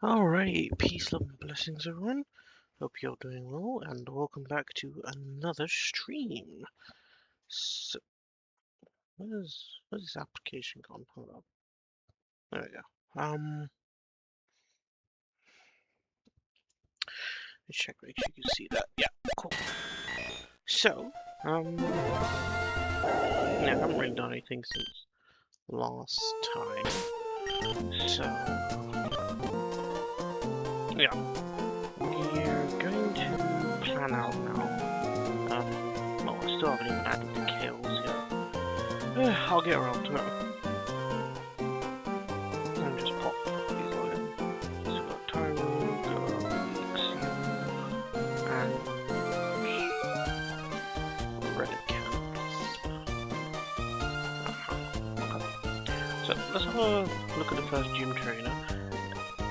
Alright, peace, love, and blessings, everyone. Hope you're doing well, and welcome back to another stream. So, where's this application gone? Hold up. There we go. Let's check, make sure you can see that. Yeah, cool. So, yeah, I haven't really done anything since last time. So, yeah, we're going to plan out now. Well, I still haven't even added the kills yet. I'll get around to it. And just pop these all in. So we've got Tyro, and Relicants. Okay. So let's have a look at the first gym trainer.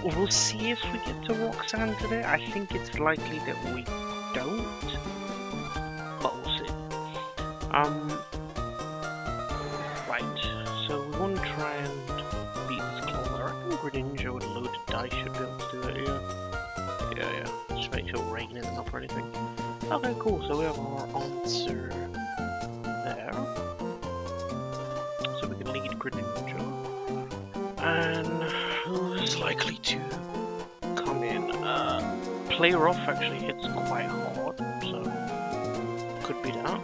We'll see if we get to Roxanne today. I think it's likely that we don't, but we'll see. Right, so we want to try and beat this clone. I reckon Greninja with a loaded dice should be able to do it, yeah. Just make sure rain isn't up or anything. Okay, cool, so we have our answer there. So we can lead Greninja. And who's likely to come in? Player off actually hits quite hard, so could be that.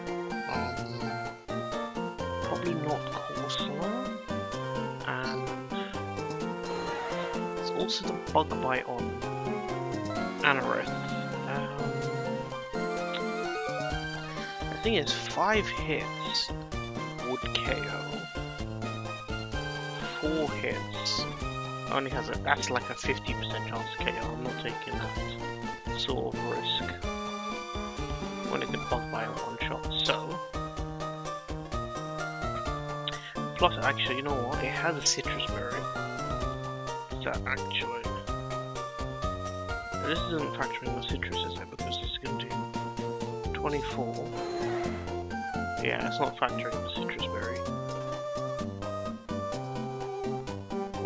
Probably not Corsola, and it's also the bug bite on Anorith. I think it's 5 hits would KO. 4 hits only has that's like a 50% chance to KO. I'm not taking that sort of risk when it can bug bite on one shot. So. Plus, actually, you know what? It has a citrus berry. So, actually... This isn't factoring the citrus, is it? Because it's going to do 24. Yeah, it's not factoring the citrus berry.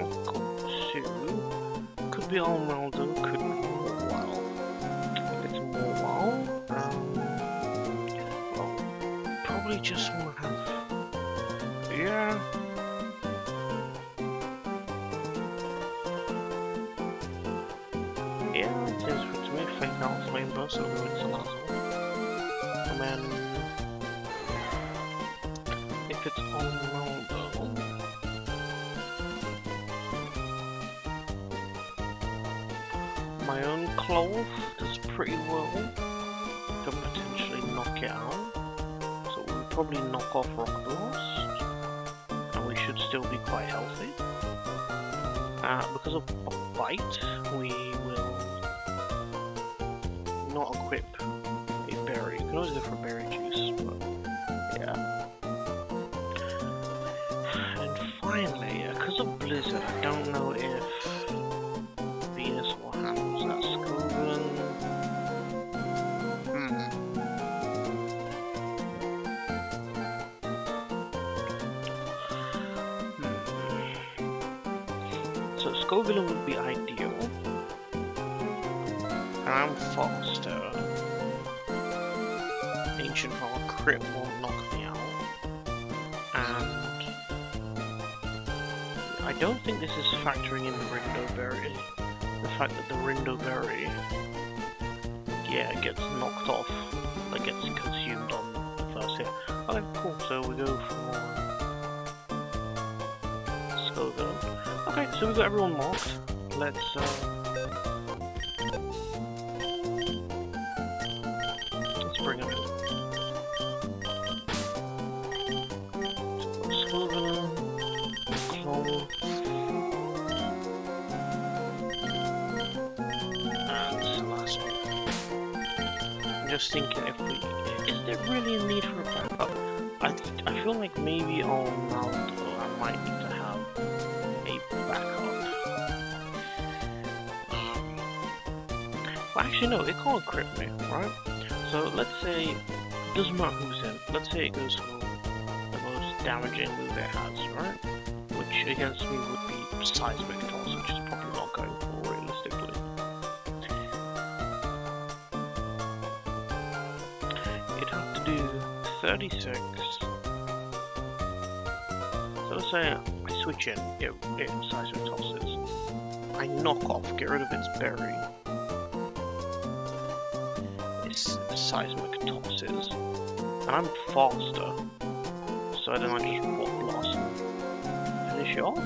Oh, cool. 2. Could be Almaldo, could be Morwell. If it's Morwell, well, probably just want to have... Yeah. Yeah, it seems good to me. Fake out Flame Burst, so we'll go into and then if it's on Ronaldo, my own Cloth does pretty well. Could potentially knock it out. So we'll probably knock off Rock Blast. Should still be quite healthy. Because of Bite, we will not equip a berry. You can always go for berry juice, but yeah. And finally, because of Blizzard, I don't know if Venus will handle that Scoven. Scovillain would be ideal, and I'm faster. Ancient Hard Crit won't knock me out, and I don't think this is factoring in the Rindo Berry. The fact that the Rindo Berry, yeah, gets knocked off, like gets consumed on the first hit. Okay, cool, so we go for Scovillain. Okay, so we've got everyone marked. Let's bring them in. Scovillain, Clove, and this last one. I'm just thinking if we... Is there really a need for a backup? I feel like maybe on Maldo I might need to have backup. Well, actually no, it can't crit me, right? So let's say, it doesn't matter who's in, let's say it goes for the most damaging move it has, right? Which against me would be Seismic Toss, which is probably not going for. 36. So let's say I switch in, it seismic tosses. I knock off, get rid of its berry. It's seismic tosses. And I'm faster. So then I just rock blast and finish it off.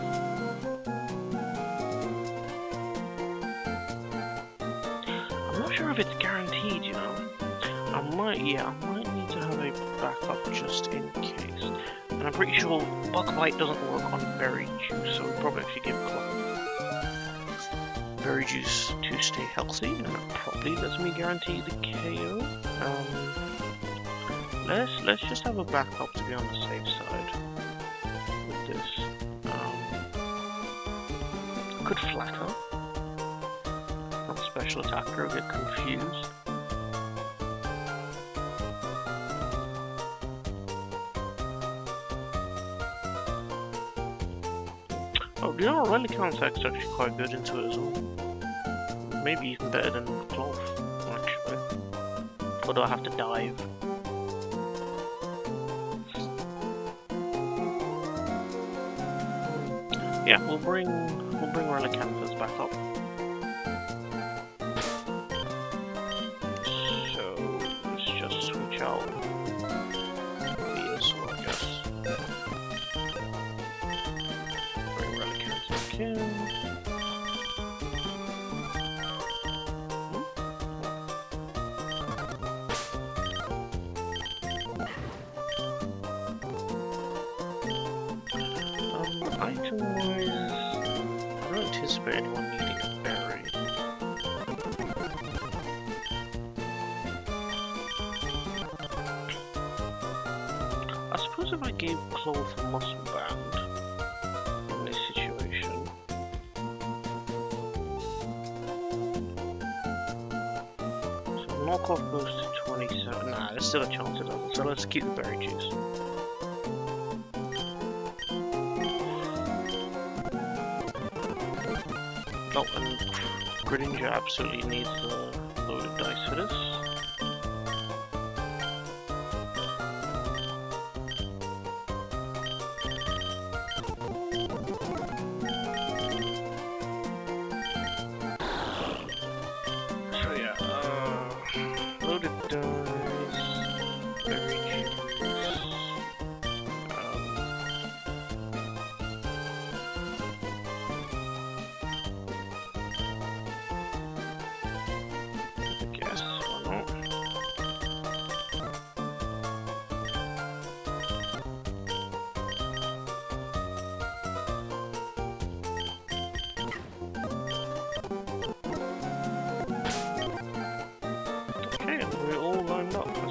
I'm not sure if it's guaranteed, you know. I might need to have a backup just in case. And I'm pretty sure bug bite doesn't work on berry juice, so we probably actually give berry juice to stay healthy, and that probably lets me guarantee the KO. Let's just have a backup to be on the safe side with this. Could flatter. Not special attacker, get confused. Oh, you know, Rally Counter's actually quite good into it as well. Maybe even better than Cloth, actually. Although I have to dive. Yeah, we'll bring Rally Counter's back up. So let's just switch out Venusaur, I guess. Bring Rally Counter back in. Item-wise, I don't anticipate anyone needing a berry. I suppose if I gave Cloth a muscle band in this situation, so knockoff goes to 27. Nah, there's still a chance it doesn't, so let's keep the berry juice. Oh, and Greninja absolutely needs the loaded dice for this. So yeah, loaded dice, berry juice.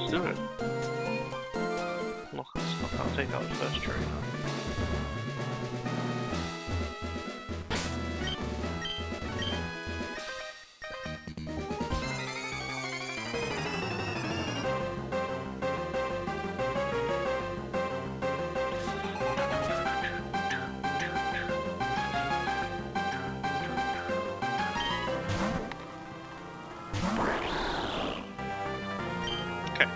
Do it. I'll take out the first tree. Okay,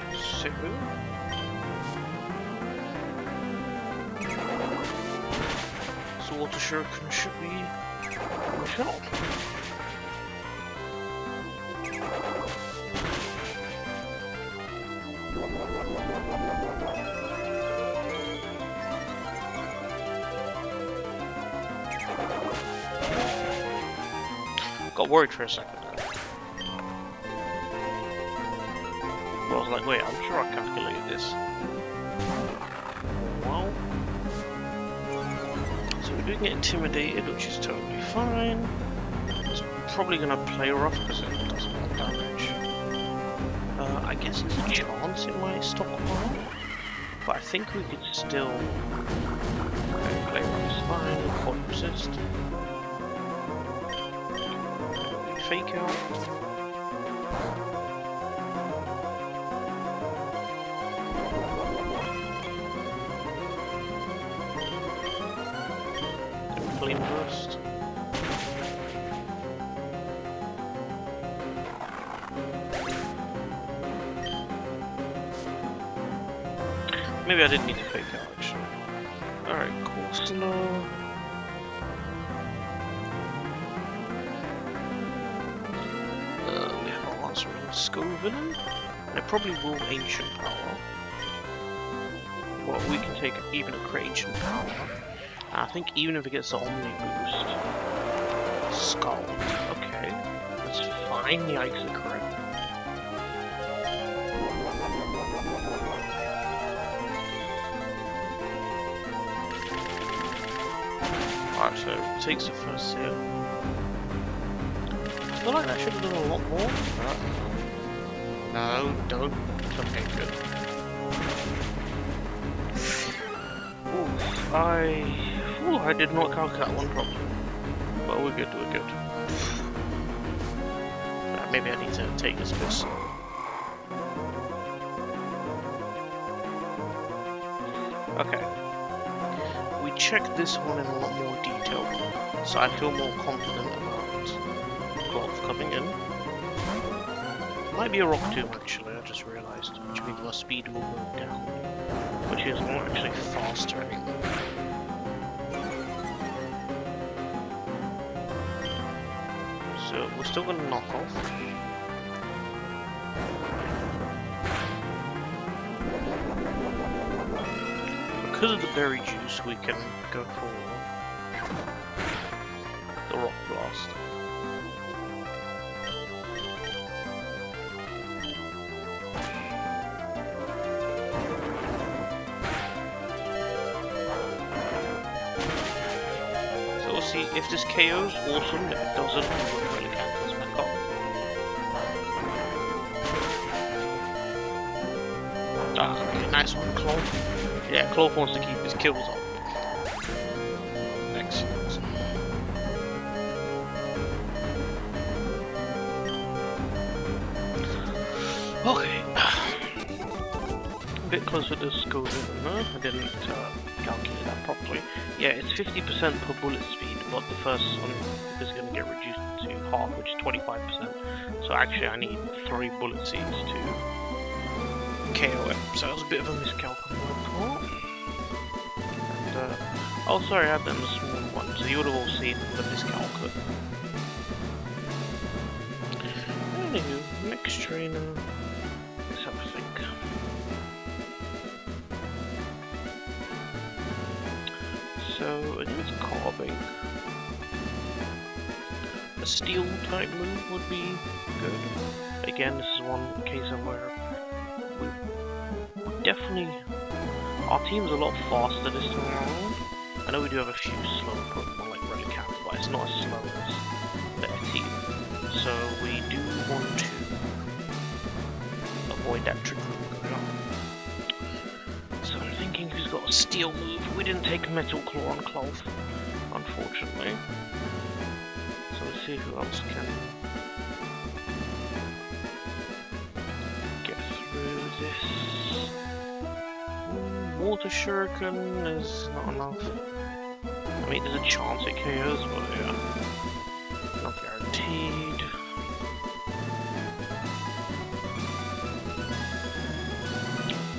so Water Shuriken should be shot. Got worried for a second there. I was like, wait, I'm sure I calculated this. Well, so we do get intimidated, which is totally fine. It's probably going to play rough because it does more damage. I guess there's a chance it might stockpile, but I think we could still play rough is fine, hot resist. Fake out. Flame burst. Maybe I didn't need to fake out actually. Alright, cool. Slow. We have our answer in Scovillain. And it probably will Ancient Power. Well, we can take even a Ancient Power. And I think even if it gets the Omni boost, Scald. Okay, that's fine. Yikes are correct. Alright, so it takes the first sale. I feel like I should have done a lot more. No, don't. Okay, good. I did not calculate that one properly. But we're good, we're good. Maybe I need to take this bit slow. Okay. We checked this one in a lot more detail, so I feel more confident about Golf coming in. Might be a Rock Tomb actually, I just realised, which means our speed will go down, which is more actually faster anyway. So we're still going to knock off. Because of the berry juice, we can go for the Rock Blast. So we'll see if this KO's awesome. If it doesn't, we'll really cancel this back up. Ah, okay, nice one, Claw. Yeah, Claw wants to keep his kills up. Excellent. Okay. A bit closer to Scovillain, huh? I didn't calculate that properly. Yeah, it's 50% per bullet speed, but the first one is going to get reduced to half, which is 25%. So actually I need 3 bullet seeds to KO it. So that was a bit of a miscalc on my part. And, oh sorry, I had that in the small one, so you would have all seen the miscalc. Anywho, next trainer. Let's have a think. So against Carving, a steel type move would be good. Again, this is one case of where we definitely, our team's a lot faster this time around. I know we do have a few slow Pokemon like Relicanth, but it's not as slow as their team. So we do want to avoid that trick room going on. So I'm thinking who's got a steel move. We didn't take Metal Claw on Cloth, unfortunately. So let's see who else can get through this. Water Shuriken is not enough. I mean, there's a chance it KOs, but yeah, not guaranteed.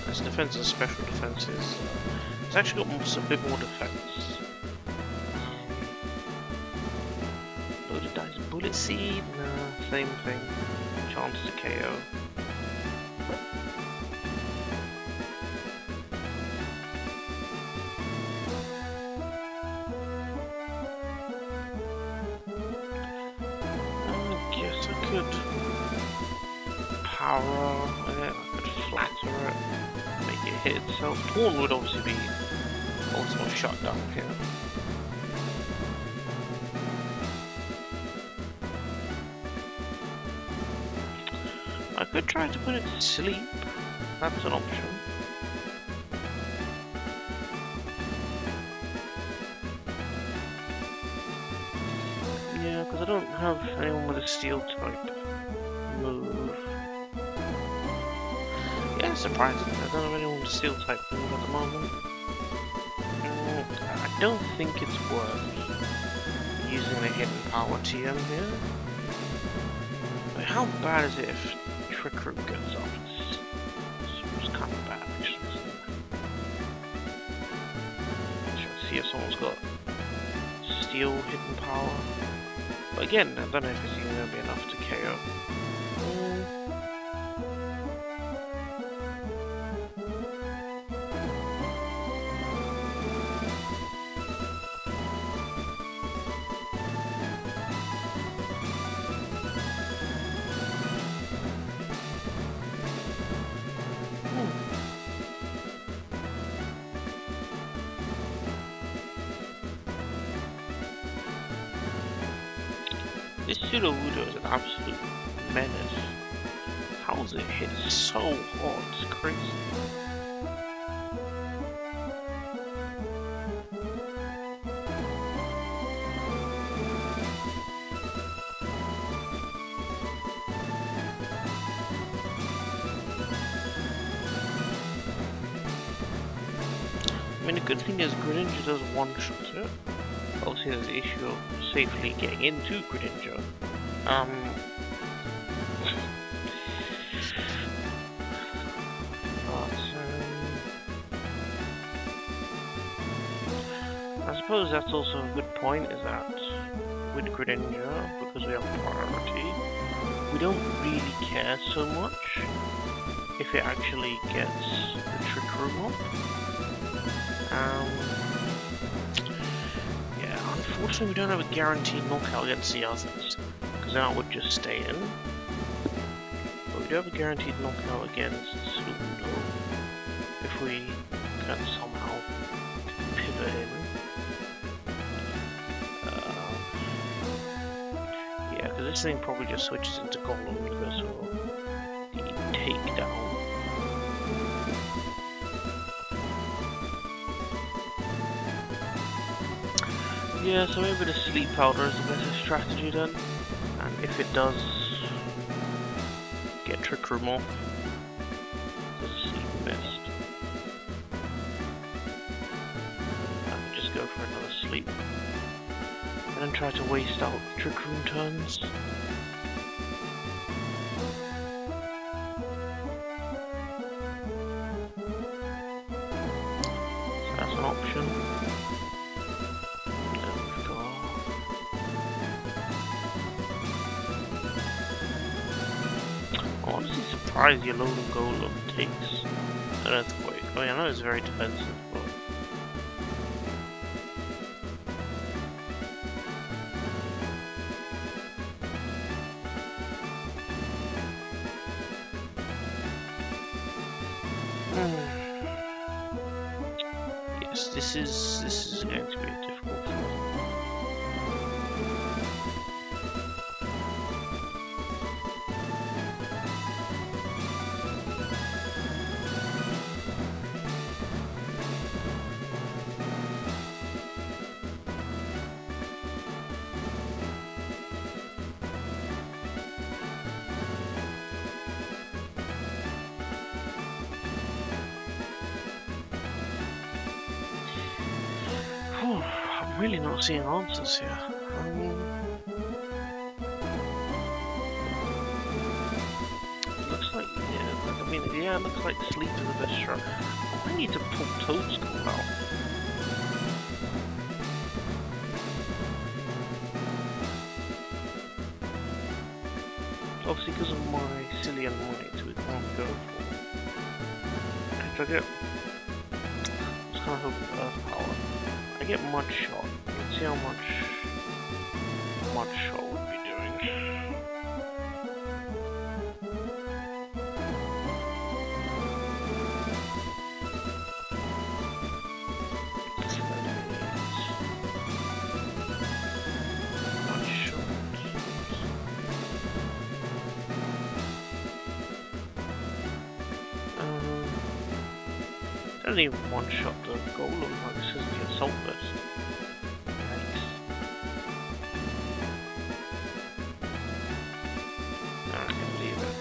Its defense and special defenses. It's actually got a bit more defense. Loaded dice, bullet seed, nah, same thing. Chance to KO. Power it, I could flatter it, make it hit itself. Torn would obviously be also shut down here. I could try to put it to sleep, that's an option. Yeah, because I don't have anyone with a steel type move. Yeah, surprising. I don't have anyone with steel type move at the moment. I don't think it's worth using a hidden power TM here. But how bad is it if Trick Room gets up? It's kind of bad actually, isn't it? one's got steel hidden power. But again, I don't know if it's even going to be enough to KO. This Sudowoodo is an absolute menace. How does it hit so hard? It's crazy. I mean, the good thing is Greninja does one-shot it. Obviously, there's the issue of safely getting into Greninja. I suppose that's also a good point, is that with Greninja, because we have priority, we don't really care so much if it actually gets the Trick Room up. Yeah, unfortunately we don't have a guaranteed knockout against the others, because then I would just stay in. But we do have a guaranteed knockout against Sudowoodo if we can somehow pivot in. Yeah, because this thing probably just switches into Golem because of the takedown. Yeah, so maybe the sleep powder is the better strategy then. And if it does get Trick Room off, the sleep mist, I could just go for another sleep. And then try to waste out Trick Room turns. So that's an option. I'm honestly surprised your Lolan Golem takes an Earthquake. I mean, I know it's very defensive, but... Yes, this is going to be difficult for me. I'm really not seeing answers here. Looks like, yeah, I mean, yeah, it looks like sleep is the best strat. I need to pull Toadskull out. Obviously, because of my Cillian Might, we can't go for. I was kind of hoping Earth Power. I get Mud Shot. Let's see how much Mud Shot would be doing. Mud Shot. Doesn't even one-shot the Golem, like this is the Assault Vest. Yikes. I can leave it.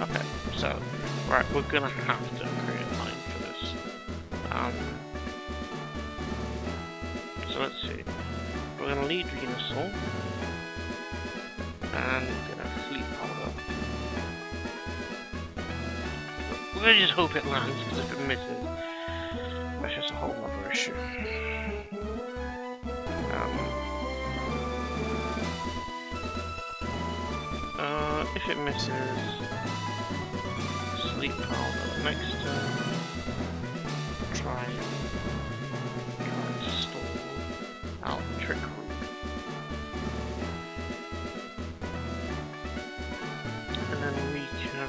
Okay, so, right, we're gonna have to create a line for this. so let's see. We're gonna lead Venusaur. And we're gonna sleep powder. We're gonna just hope it lands, because if it misses, that's just a whole other issue. If it misses, sleep powder. Next turn, try to stall out Trick Room. And then we can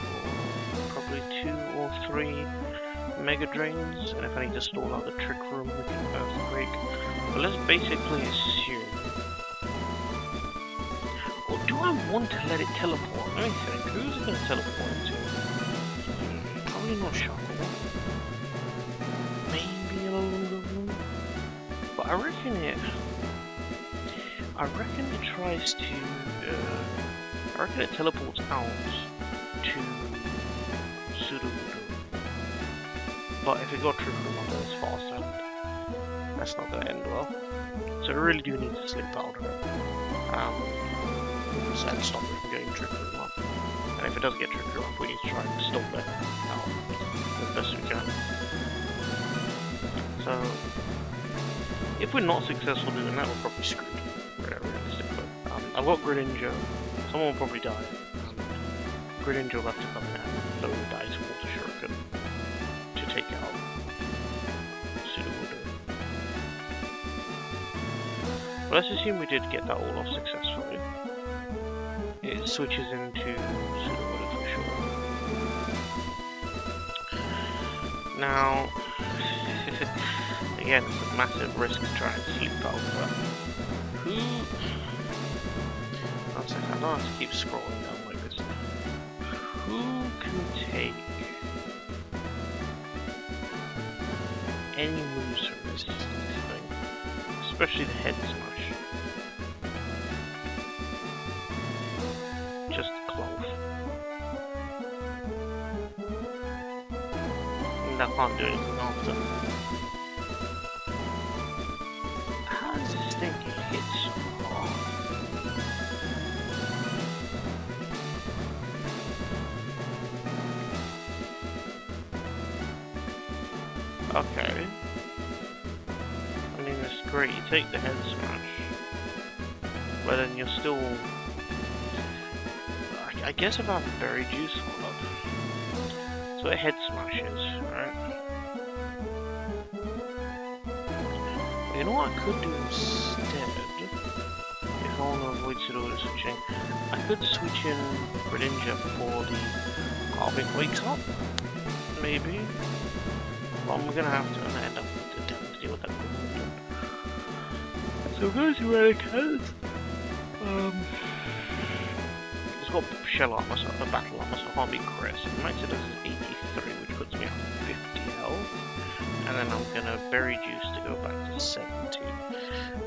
go for probably 2 or 3 Mega Drains, and if I need to stall out the Trick Room, we can Earthquake. But let's basically assume. Or do I want to let it teleport? Let me think. Who's it going to teleport to? Probably not Shuckle. Maybe a little. But I reckon it tries to. I reckon it teleports out to Sudowoodo. But if it got Trick Room on this fast end, that's not going to end well. So we really do need to sleep powder it. And stop it from getting Trick Room up. And if it does get Trick Room up, we need to try and stop it out as best we can. So, if we're not successful doing that, we're probably screwed. Realistically. I've got Greninja. Someone will probably die. Greninja will have to come in and lower the dice Water Shuriken to take out Sudowoodo. But let's assume we did get that all off successfully. It switches into Sudowoodo for sure. Now, again, it's a massive risk to try and sleep out, but who? One second, I don't have to keep scrolling down like this. Who can take any moves from this thing? Especially the head smash. Just Clove. And I can't do anything after. How does this thing hit so hard? Okay. I mean, it's great. You take the head smash, but then you're still. I guess if I have Berry Juice, hold up. So a head smash is, right? Well, you know what I could do instead? If I want to avoid Sudowoodo switching, I could switch in Greninja before the Carving wakes up. Maybe. Well, we're gonna have to end up with to deal with that Greninja. So go to Eradicate. It's got Shell Armor, so Battle Armor, so it can't be Chris. Max it does is 83, which puts me at 50 health. And then I'm gonna Berry Juice to go back to 70.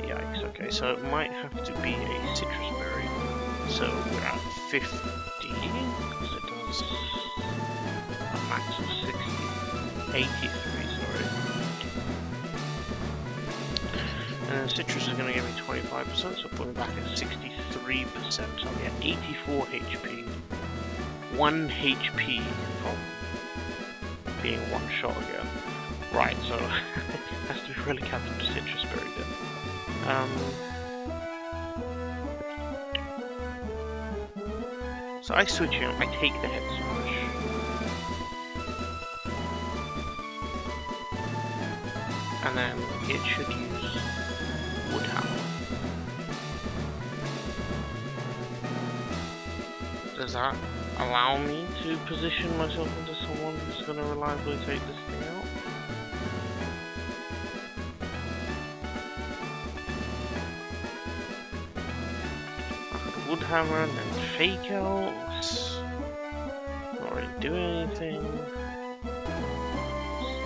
Yikes, okay, so it might have to be a Citrus Berry. So we're at 50, because it does a max of 60. 83, sorry. And then Citrus is going to give me 25%, so put me back at 63%. So I'll be at 84 HP. 1 HP from being one shot again. Right, so has to be really captured to Citrus Berry then. So I switch in, I take the head smash. And then it should use Wood Hammer. Does that allow me to position myself into someone who's going to reliably take this thing out? I could Wood Hammer and then Fake Out. Not really doing anything.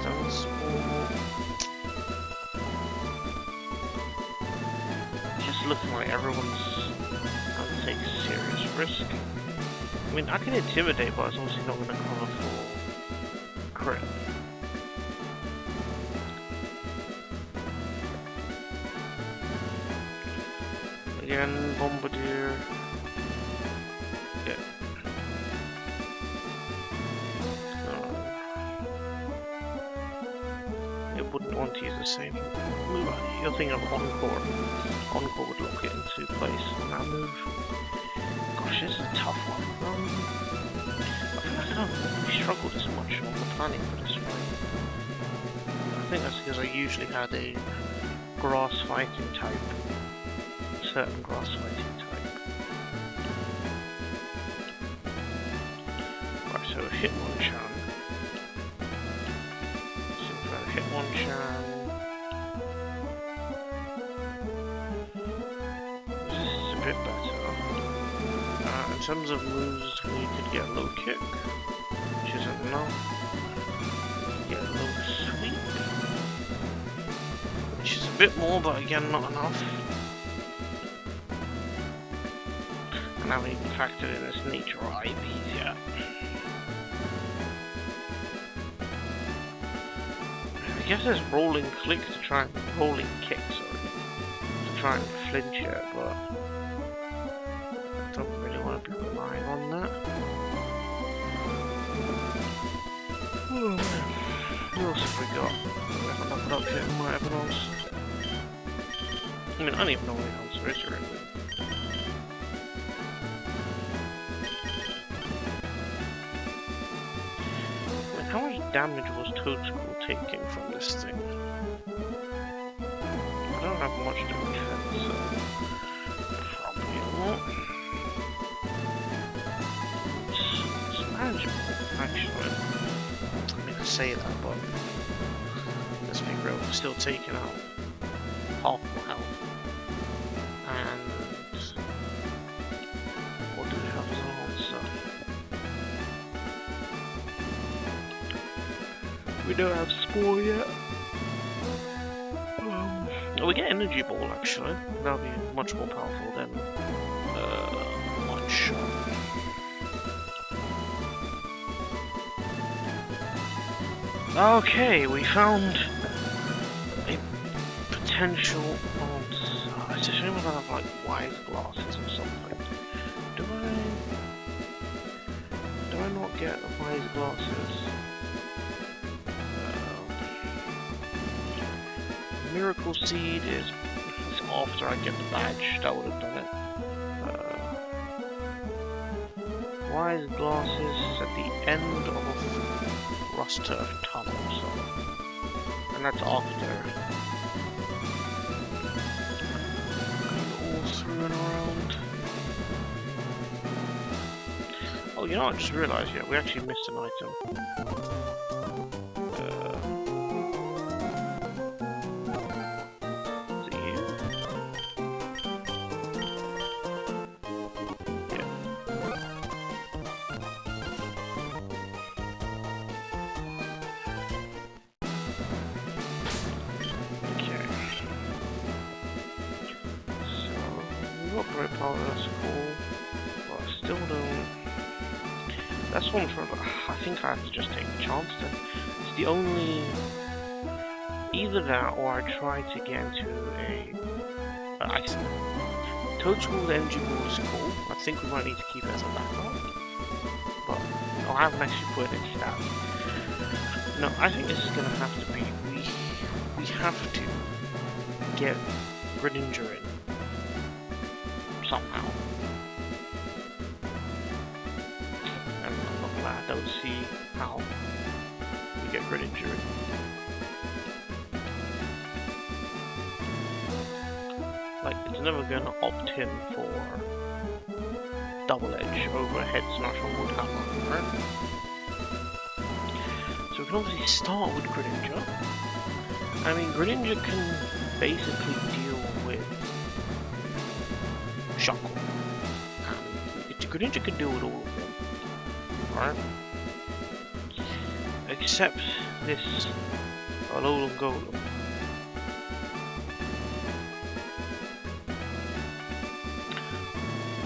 Stun Spore. Looking like everyone's going to take serious risk. I mean, I can Intimidate, but it's obviously not going to cover for crit. Again, Bombardier. Yeah. It wouldn't want to use the same move. You're thinking of Encore. Encore would lock it into place on that move. Gosh, this is a tough one. I feel like I don't really struggle this much on the planning for this fight. I think that's because I usually had a grass fighting type. Certain grass fighting type. Right, so hit one Chan. So if I hit one Chan. This is a bit better. In terms of moves, we could get low kick, which isn't enough. We could get low sweep, which is a bit more, but again, not enough. And now we factor in this nature IPs, yeah. I guess there's rolling click to try and rolling kick, sorry, to try and flinch it, but I don't really want to be relying on that. Oh man, what else have we got? We haven't leveled up yet, we might have an answer. I mean, I don't even know what the answer is really. How much damage was Toadstool taking from this thing? I don't have much defense, so probably a lot. It's manageable, actually. I mean, I say that, but let's be real, we're still taking out half my health. And what do we have as an answer? We don't have Spore yet. We get Energy Ball actually. That'll be much more powerful than One Shot. Okay, we found a potential answer. It's a shame I don't have like wise glasses or something. Do I not get wise glasses? Miracle Seed is after I get the badge, that would have done it. Wise Glasses is at the end of Rust Turf Tunnel, so. And that's after. Going all through and around. Oh, you know, I just realised, yeah, we actually missed an item. That's cool, but I still don't. That's one for. I think I have to just take a chance then. It's the only. Either that or I try to get into a. Toadstool's Energy Ball is cool. I think we might need to keep it as a backup. But I haven't actually put it in stats. No, I think this is gonna have to be. We have to get Greninja in. Somehow. And I'm not glad I don't see how we get Greninja in. Like, it's never gonna opt in for Double Edge over a Head Smash or Wood Hammer, right? So we can obviously start with Greninja. I mean, Greninja can basically deal with Shuckle. Greninja can deal with all of them, right? Except this Alolan Golem.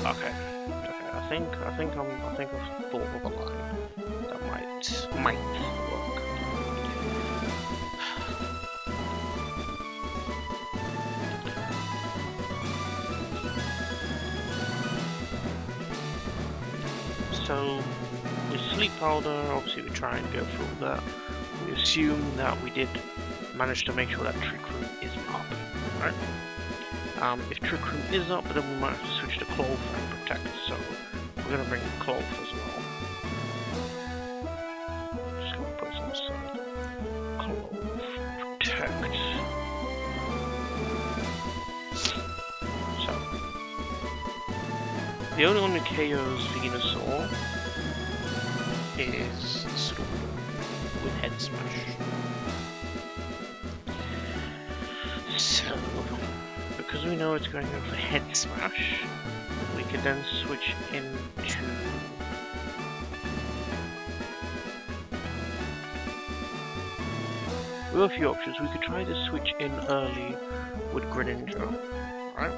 Okay. I think I've thought of a line that might work. So with sleep powder, obviously we try and go through that. We assume that we did manage to make sure that trick room is up, right? If trick room is up, then we might have to switch to cloth and protect. So we're gonna bring cloth as well. Just gonna put some aside. Cloth, protect. So the only one who KOs Venusaur is Sudowoodo with Head Smash. So, because we know it's going to go for Head Smash, we can then switch into... We have a few options. We could try to switch in early with Greninja, right?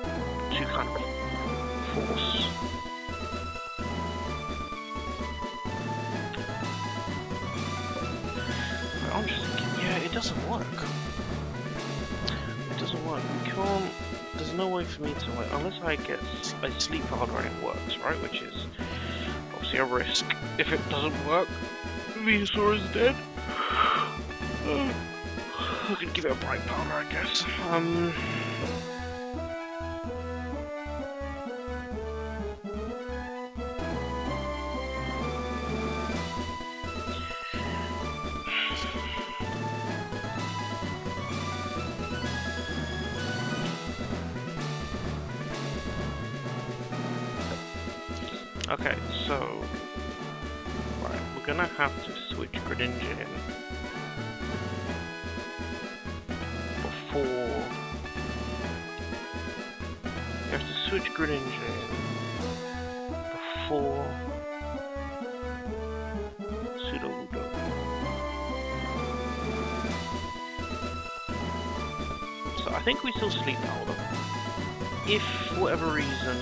To kind of force. I'm just thinking, yeah, it doesn't work. It doesn't work. We can't. There's no way for me to, like, unless I get a sleep powder and it works, right? Which is obviously a risk. If it doesn't work, Venusaur is dead. I could give it a bright powder, I guess. Okay, so right, we're gonna have to switch Greninja in before. We have to switch Greninja in before Sudowoodo. So I think we still sleep powder. If for whatever reason.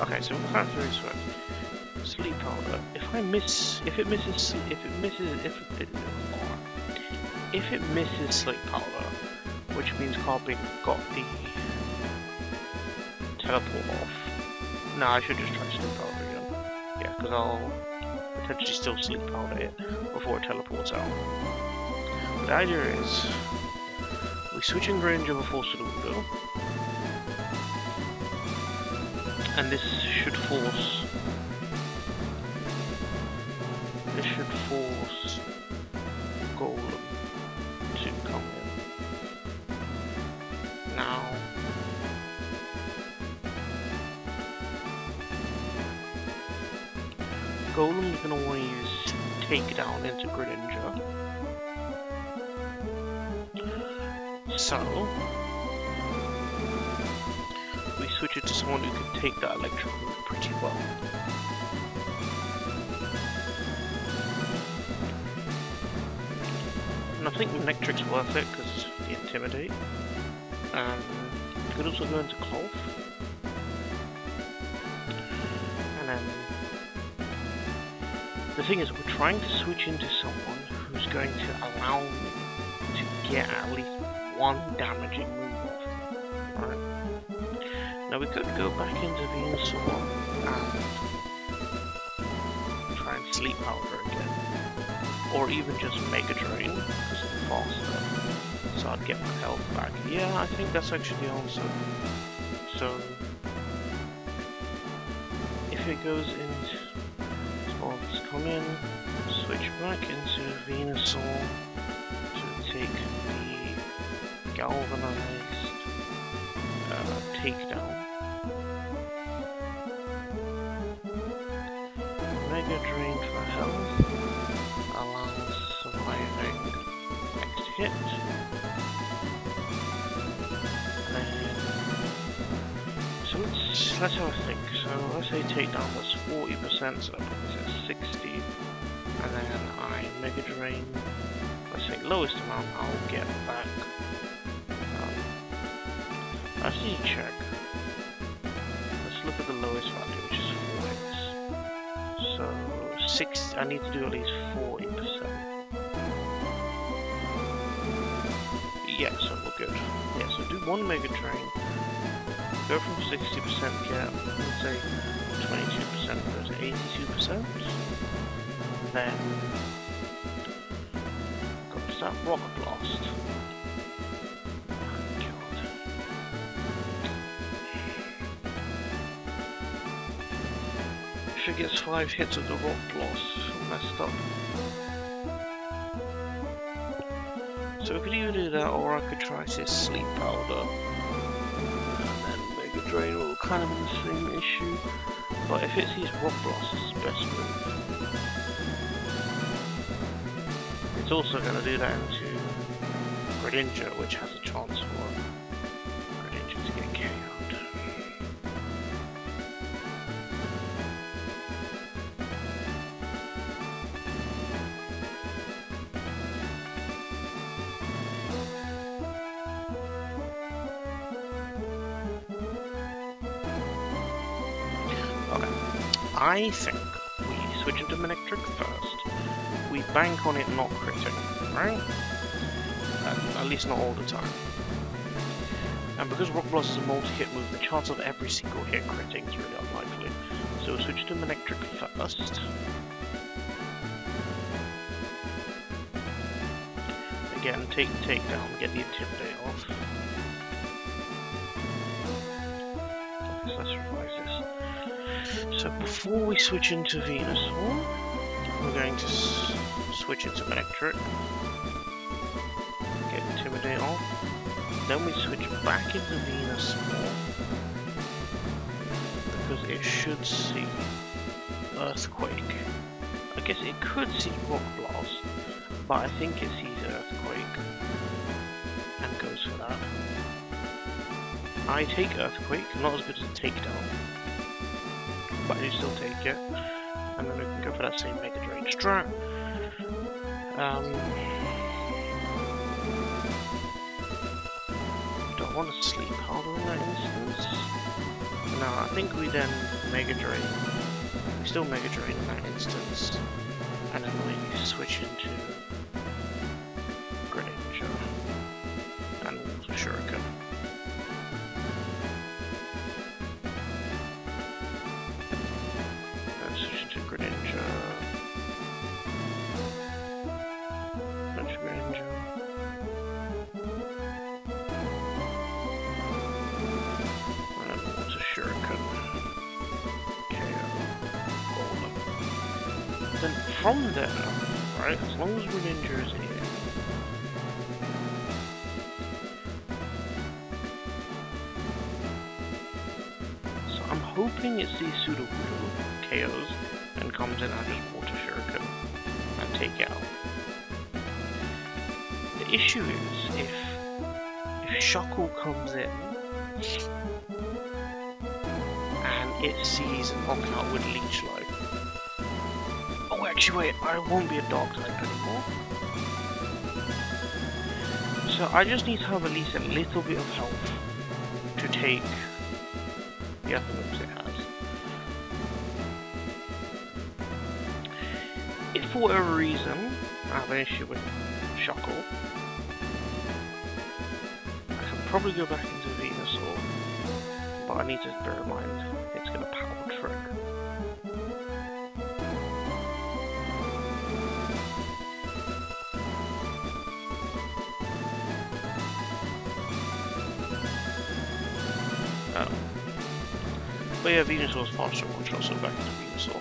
Okay, so we'll have to switch. Sleep powder. If it misses sleep powder, which means Carbink got the teleport off. No, I should just try sleep powder again. Yeah, because I'll potentially still sleep powder it before it teleports out. But the idea is we switch in Greninja before Sudowoodo. And this should force Golem to come in. Now Golem's gonna want to use Takedown into Greninja. So we switch it to someone who can take that electric move pretty well. And I think Electric's worth it because the Intimidate. Could also go into Cloth. And then the thing is, we're trying to switch into someone who's going to allow me to get at least one damaging move off. Right? Now we could go back into Venusaur and try and sleep powder again. Or even just Mega Drain, because I'm faster. So I'd get my health back. Yeah, I think that's actually the answer. So if it goes into spawns, come in, switch back into Venusaur to take the galvanized takedown. Mega Drain for health allows surviving next hit. So let's have a think. So let's say takedown was 40%, so that puts us at 60. And then I Mega Drain. Let's say lowest amount I'll get back. Let's need to check. Let's look at the lowest value, which is 4 hits. So 6. I need to do at least 40%. Yeah, so we're good. Yeah, so do one Mega Drain. Go go from 60% get, let's say 22% go to 82%. Then comes that rock blast. If it gets 5 hits of the rock blast, messed up. So we could either do that, or I could try say sleep powder, and then Mega Drain will kind of be the same issue. But if it sees rock blast, it's the best move. It's also going to do that into Greninja, which has a chance for Greninja to get KO'd. I think we switch into Manectric first. We bank on it not critting, right? At least not all the time. And because Rock Blast is a multi-hit move, the chance of every single hit critting is really unlikely. So we'll switch to Manectric first. Again, take the takedown, get the Intimidate off. Okay, so let's revise this. So before we switch into Venusaur, we're going to switch into Manectric, get Intimidate off, then we switch back into Venusaur, because it should see Earthquake. I guess it could see Rock Blast, but I think it sees Earthquake, and goes for that. I take Earthquake, not as good as a takedown, but I do still take it, and then we can go for that same Mega Drain strat. Do I want to sleep powder in that instance? No, I think we then Mega Drain. We still Mega Drain in that instance, and then we switch into Greninja and also Shuriken. Greninja. And what's a Shuriken? KO. Golden. Then from there, right, as long as Greninja is here, so I'm hoping it sees Sudowoodo, KOs, and comes in and just Water Shuriken and take it out. The issue is if Shuckle comes in and it sees a knockout with Leech Life. Oh, actually, wait, I won't be a Dark type anymore. So I just need to have at least a little bit of health to take the other moves it has. If for whatever reason I have an issue with Shuckle, I can probably go back into Venusaur, but I need to bear in mind it's going to Power Trick. But yeah, Venusaur's faster one shot, so back into Venusaur.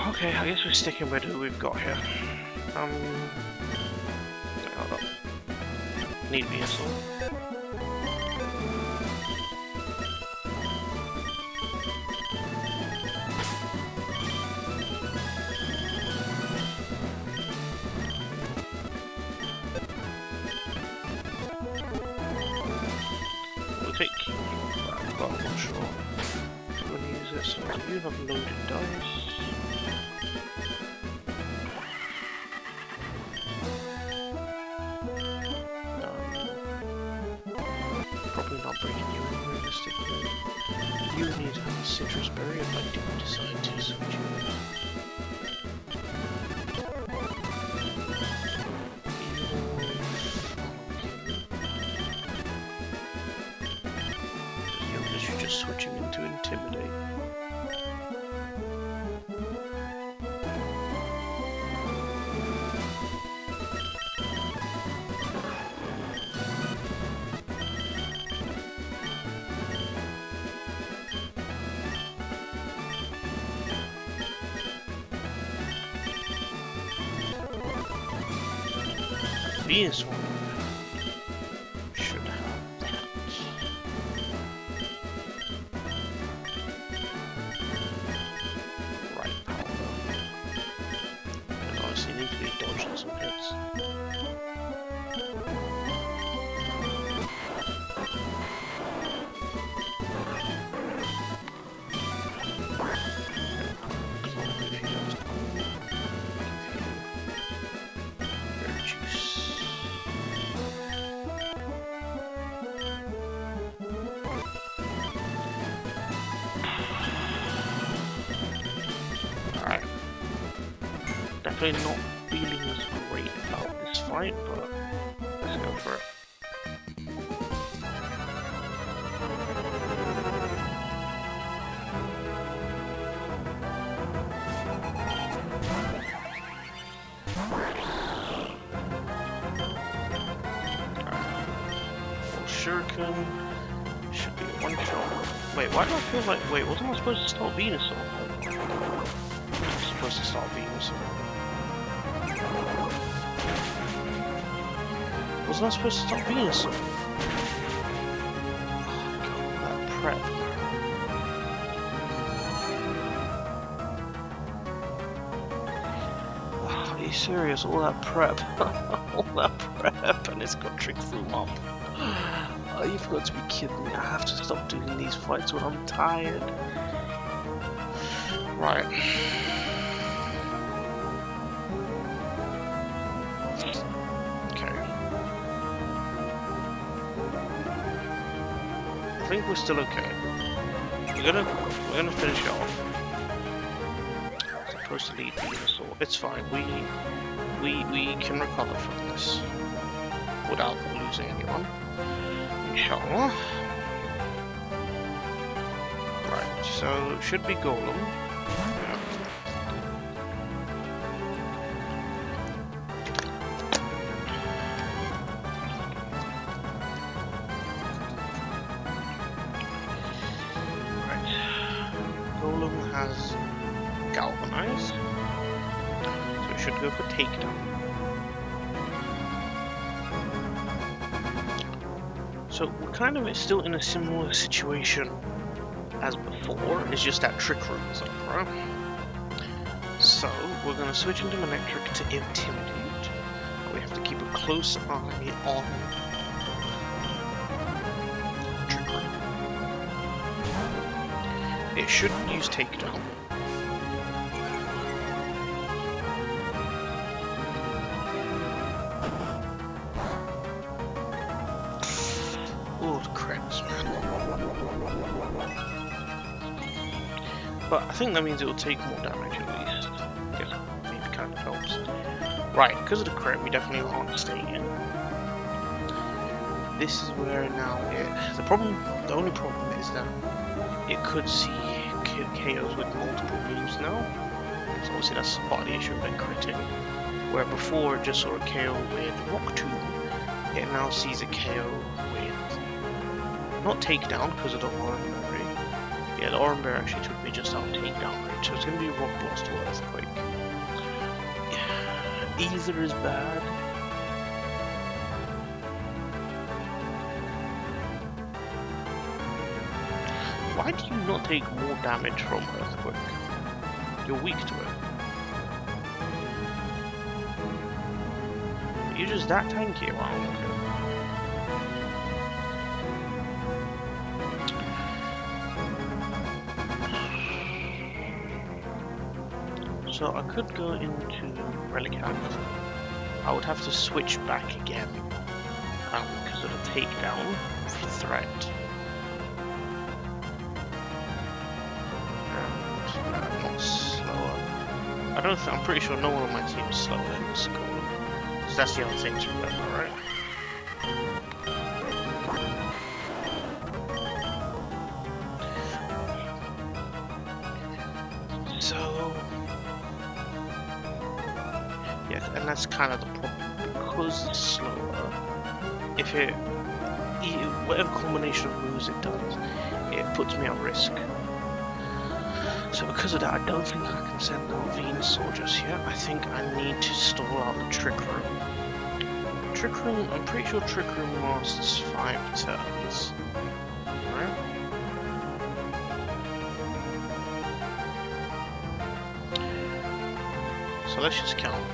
Okay, I guess we're sticking with who we've got here. Hold up. Need Venusaur. We'll take that, but I'm not sure. I'm going to use this. So you have loaded dice. Not breaking you in realistically. You need to have a citrus berry if I do decide to switch you. to intimidate. Venus one should have that. Right power. And honestly need to be dodging some hits. Definitely not feeling as great about this fight, but let's go for it. Shuriken should be a one shot. Wait, why do I feel like. Wait, wasn't I supposed to start Venusaur? I was supposed to start Venusaur. Wasn't I supposed to stop Venusaur? Oh god, that prep. Oh, are you serious? All that prep. All that prep and it's got Trick Room up. Oh, you've got to be kidding me. I have to stop doing these fights when I'm tired. Right. I think we're still okay. We're gonna finish it off. Supposed to lead Venusaur. It's fine. We can recover from this without losing anyone. Inshallah. Right. So it should be Golem. Yeah. Golem has Galvanized, so it should go for Takedown. So we're kind of still in a similar situation as before, it's just that Trick Room is up, right? So we're going to switch into Electric to Intimidate. We have to keep a close eye on Trick Room. It should use Takedown. Oh, the creds, man. But I think that means it will take more damage at least. I guess maybe kind of helps. Right, because of the crit, we definitely can't stay in. This is where now the only problem is that it could see KOs with multiple moves now. So obviously that's part of the issue of it critting. Where before it just saw a KO with Rock Tomb, it now sees a KO with not Takedown because of the Arm Berry. Yeah, the Arm Berry actually took me just out Takedown range, so it's going to be Rock Blast or Earthquake. Yeah, either is bad. Why do you not take more damage from Earthquake? You're weak to it. You're just that tanky. Wow, okay. So I could go into Relicanth. I would have to switch back again because of the Takedown threat. I'm pretty sure no one on my team is slower than this Golem. So that's the other thing to remember, right? Yeah, and that's kind of the problem. Because it's slower, if it... whatever combination of moves it does, it puts me at risk. So because of that, I don't think I can send out Venusaur just yet. I think I need to stall out the Trick Room. Trick Room, I'm pretty sure Trick Room lasts 5 turns. Right? So let's just count.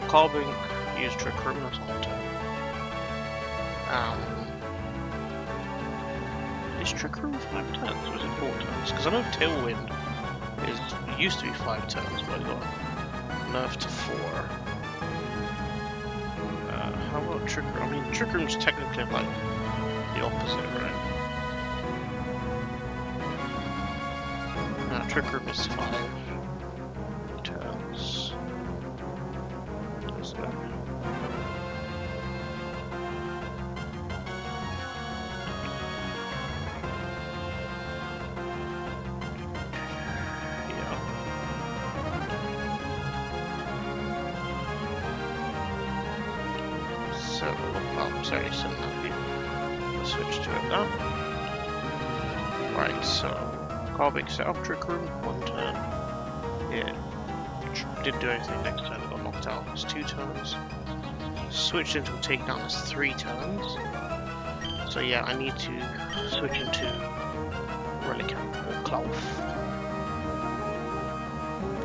Carbink, use Trick Room, that's one turn. Is Trick Room 5 turns or is it 4 turns? Because I know Tailwind used to be 5 turns, but I got nerfed to 4. How about Trick Room? I mean, Trick Room's technically like the opposite, right? Trick Room is 5 turns. There's no. Sorry, so let's switch to it now. Right, so Carbink set up Trick Room, 1 turn. Yeah, didn't do anything next turn, got knocked out, it's 2 turns. Switched into a takedown, it's 3 turns. So yeah, I need to switch into Relicanth or Clough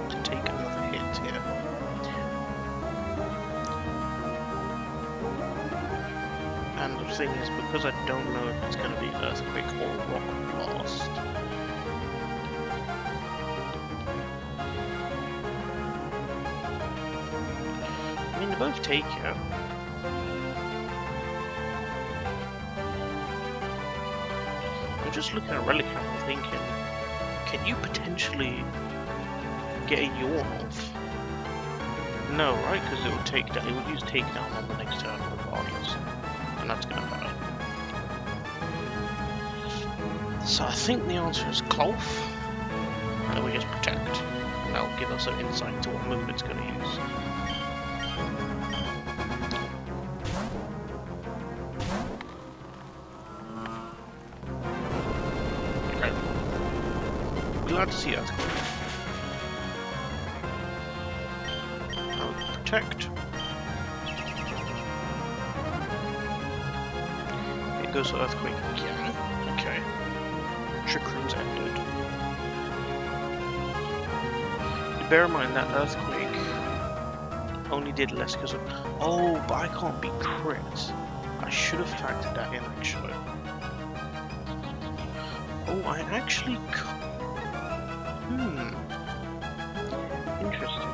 to take another hit here. And the thing is, because I don't know if it's going to be Earthquake or Rock Blast, I mean, they both take it. I'm just looking at Relicanth and thinking, can you potentially get a Yawn off? No, right? Because it would take down. It would use takedown on the next turn regardless. And that's going to hurt. So I think the answer is Clough, and then we just protect, and that will give us an insight into what move it's going to use. Okay. Glad to see Earthquake. Now protect. Goes for Earthquake again. Okay. Trick Room's ended. Bear in mind that Earthquake only did less because of... Oh, but I can't be crit. I should have factored that in, actually. Oh, I actually... Interesting.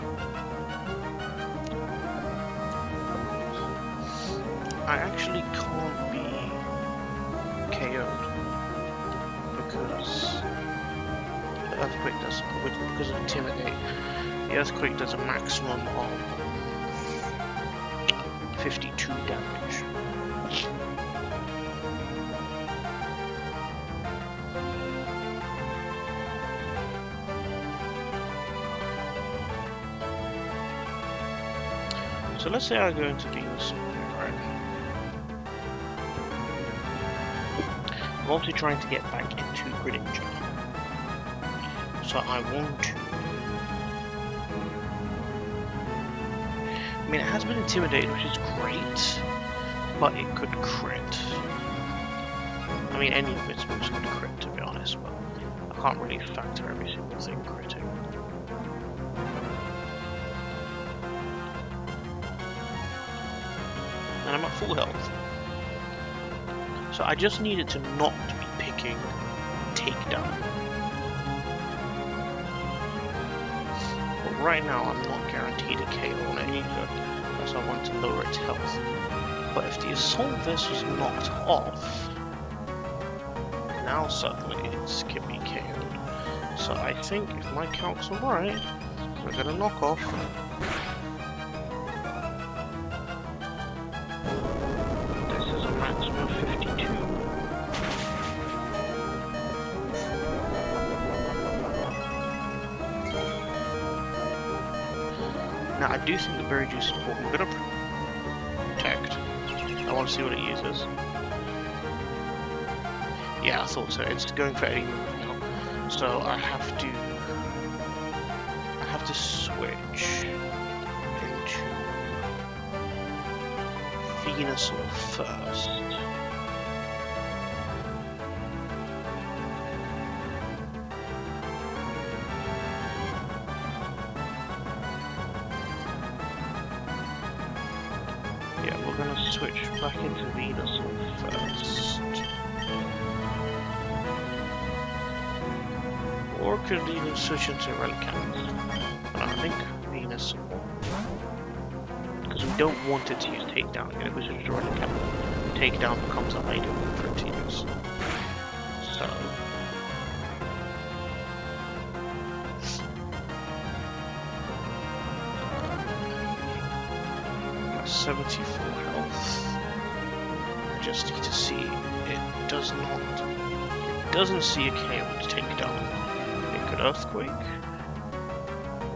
I actually can't be KO'd because the Earthquake does, because of Intimidate, the Earthquake does a maximum of 52 damage. So let's say I go into Venusaur, right? I'm obviously trying to get back into Greninja. So I want to... I mean, it has been intimidated, which is great, but it could crit. I mean, any of its moves could crit, to be honest, but I can't really factor every single thing critting. And I'm at full health. So I just needed to not be picking takedown. But right now I'm not guaranteed a KO on any of it, so I want to lower its health. But if the Assault Vest was knocked off, now suddenly it can be KO'd. So I think if my calcs are right, we're gonna knock off. Maximum 52. Now, I do think the berry juice is important. We're going to protect. I want to see what it uses. Yeah, I thought so. It's going for any move now. So I have to switch into Venusaur first. Yeah, we're gonna switch back into Venusaur first. Or could even switch into Relicanth. But I think Venusaur. Because we don't want it to use Takedown again. If we switch to Relicanth, Takedown becomes an item for teams. So. 74 health. I just need to see. It doesn't see a KO to take down. It could Earthquake.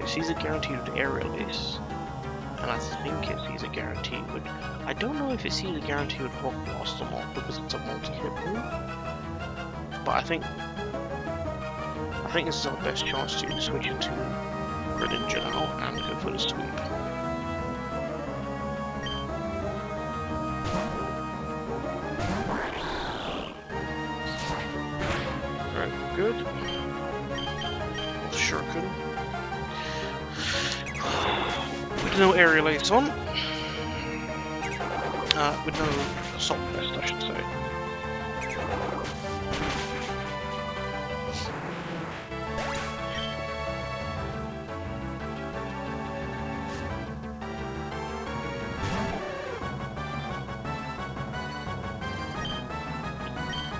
It sees a guaranteed with Aerial Ace. And I think it sees a guarantee with... I don't know if it sees a guarantee with Rock Blast or not, because it's a multi-hit move. But I think this is our best chance to switch into Greninja now and go for the sweep. Good. Shuriken. With no Aerial Ace on. With no Assault Vest, I should say.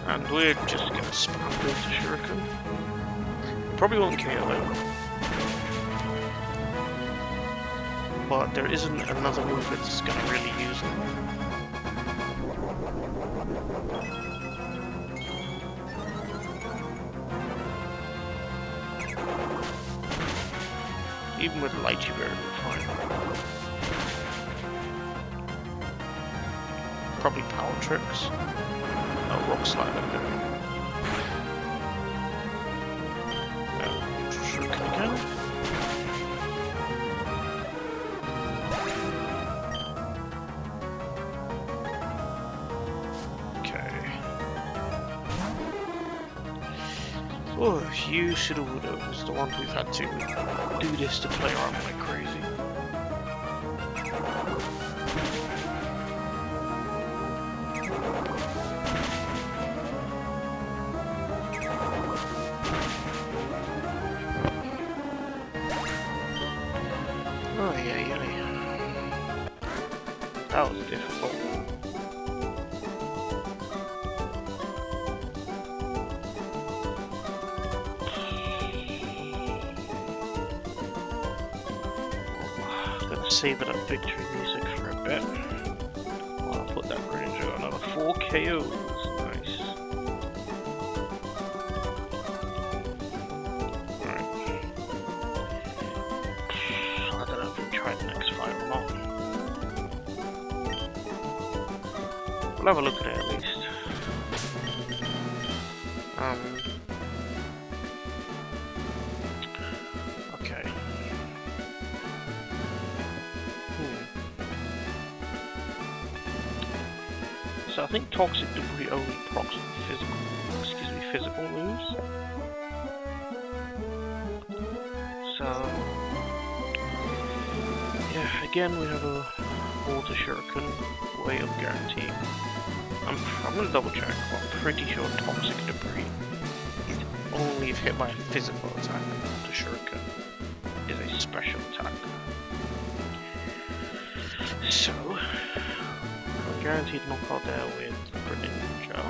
And we're just gonna spam this Shuriken. Probably won't KO it. But there isn't another move that's gonna really use it. Even with Lychee Berry, we're fine. Probably Power Tricks. Rock Slide up there. Shuriken again. Okay. Oh, you shoulda woulda was the one we've had to do this to play around like crazy. That was difficult. I'm gonna save it up victory music for a bit. I'll put that Greninja on another 4 KOs. Nice. Alright. I don't know if we'll try the next fight or not. We'll have a look at it at least. Okay. So I think Toxic Debris only procs physical moves. So yeah, again we have a Water Shuriken way of guaranteeing. I'm gonna double check, but I'm pretty sure Toxic Debris is only if hit by a physical attack, and Water Shuriken is a special attack. So, I'm guaranteed knockout there with Greninja.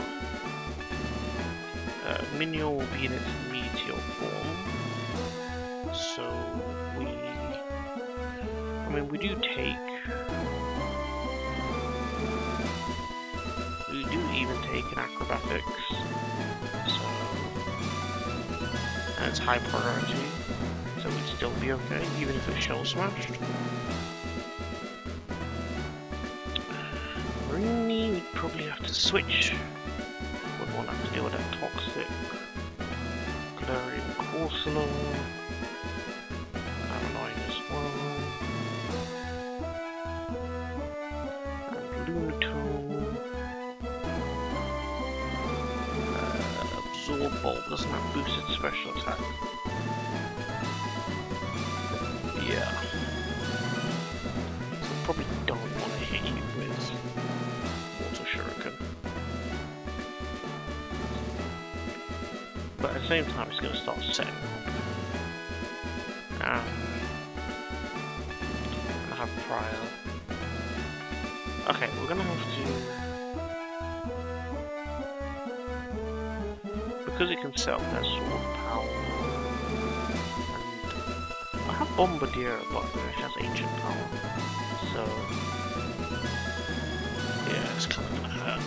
Minio will be in its Meteor form. So, we do take... We do even take an Acrobatics, so, and it's high priority, so we'd still be okay, even if it's shell smashed. Marini, we'd probably have to switch. Wouldn't want to have to deal with that toxic Galarian Corsola. Annoying as well. And Lunatone. Absorb Bulb doesn't have boosted special attack. Yeah. So probably don't want to hit you with Water Shuriken. But at the same time, it's going to start setting up. And I have Prior. Okay, we're going to have to... Because it can set up their sword power. And I have Bombardier, but it has ancient power. So... yeah, it's kind of going to hurt.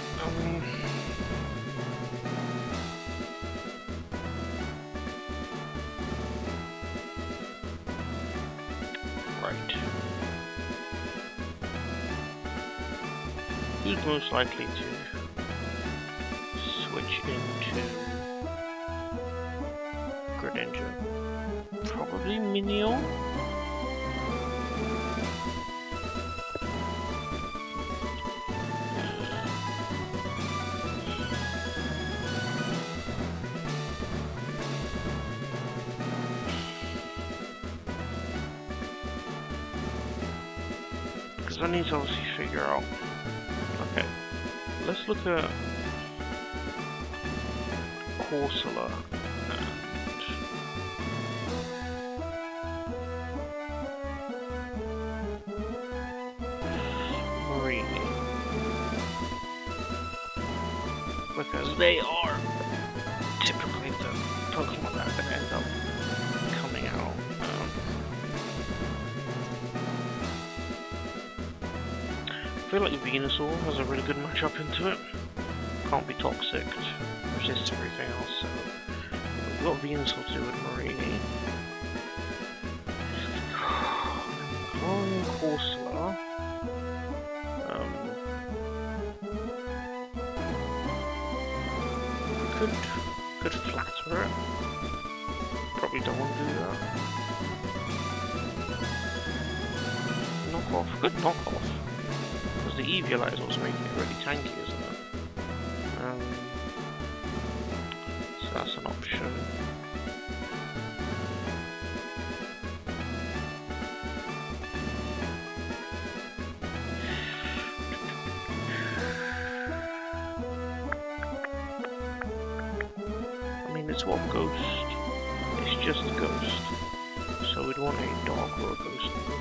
Who's most likely to switch into Greninja? Probably Minion? Because I need to obviously figure out. Okay, let's look at Corsola and Marini, because they are typically the Pokemon that are going to end up coming out. I feel like Venusaur has a really good matchup into it. Can't be toxic, resists everything else, so we've got Venusaur to do with Marini. Calling Corsola. Could flatter it. Probably don't want to do that. Knock off, good knock off. The Eviolite is also making it really tanky, isn't it? So that's an option. I mean, it's what Ghost. It's just Ghost. So we'd want a Dark or a Ghost move.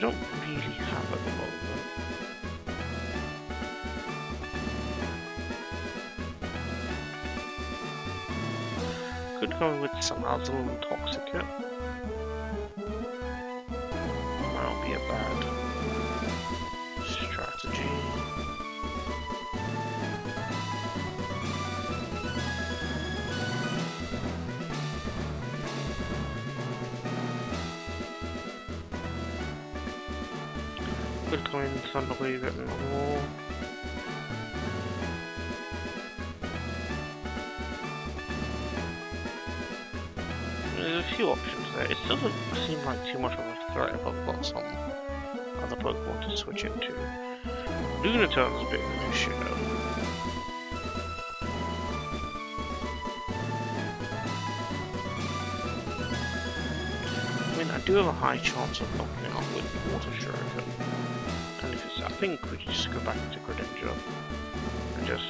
Don't really have at the moment. Could go with some Azul and Toxicate. Might not be a bad strategy. Could come in Thunderwave at normal. There's a few options there. It doesn't seem like too much of a threat if I've got some other Pokemon to switch into. Lunatone's a bit of an issue though. I mean, I do have a high chance of knocking it out with Water Shuriken. And if it's, I think we should just go back to Greninja and just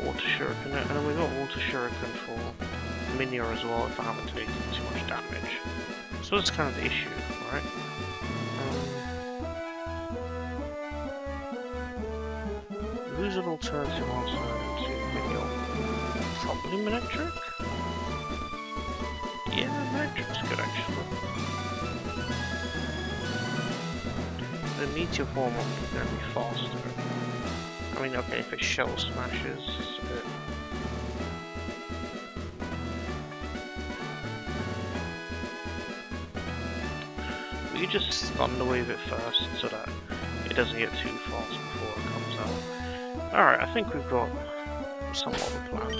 Water Shuriken it. And then we got Water Shuriken for Minior as well if I haven't taken too much damage. So that's kind of the issue, right? Who's an alternative answer to Minior? Probably Manectric? Yeah, electric's good actually. The meteor form is going to be faster. I mean, okay, if it shell smashes, it's a bit... We could just thunder wave it first so that it doesn't get too fast before it comes out. Alright, I think we've got somewhat of a plan.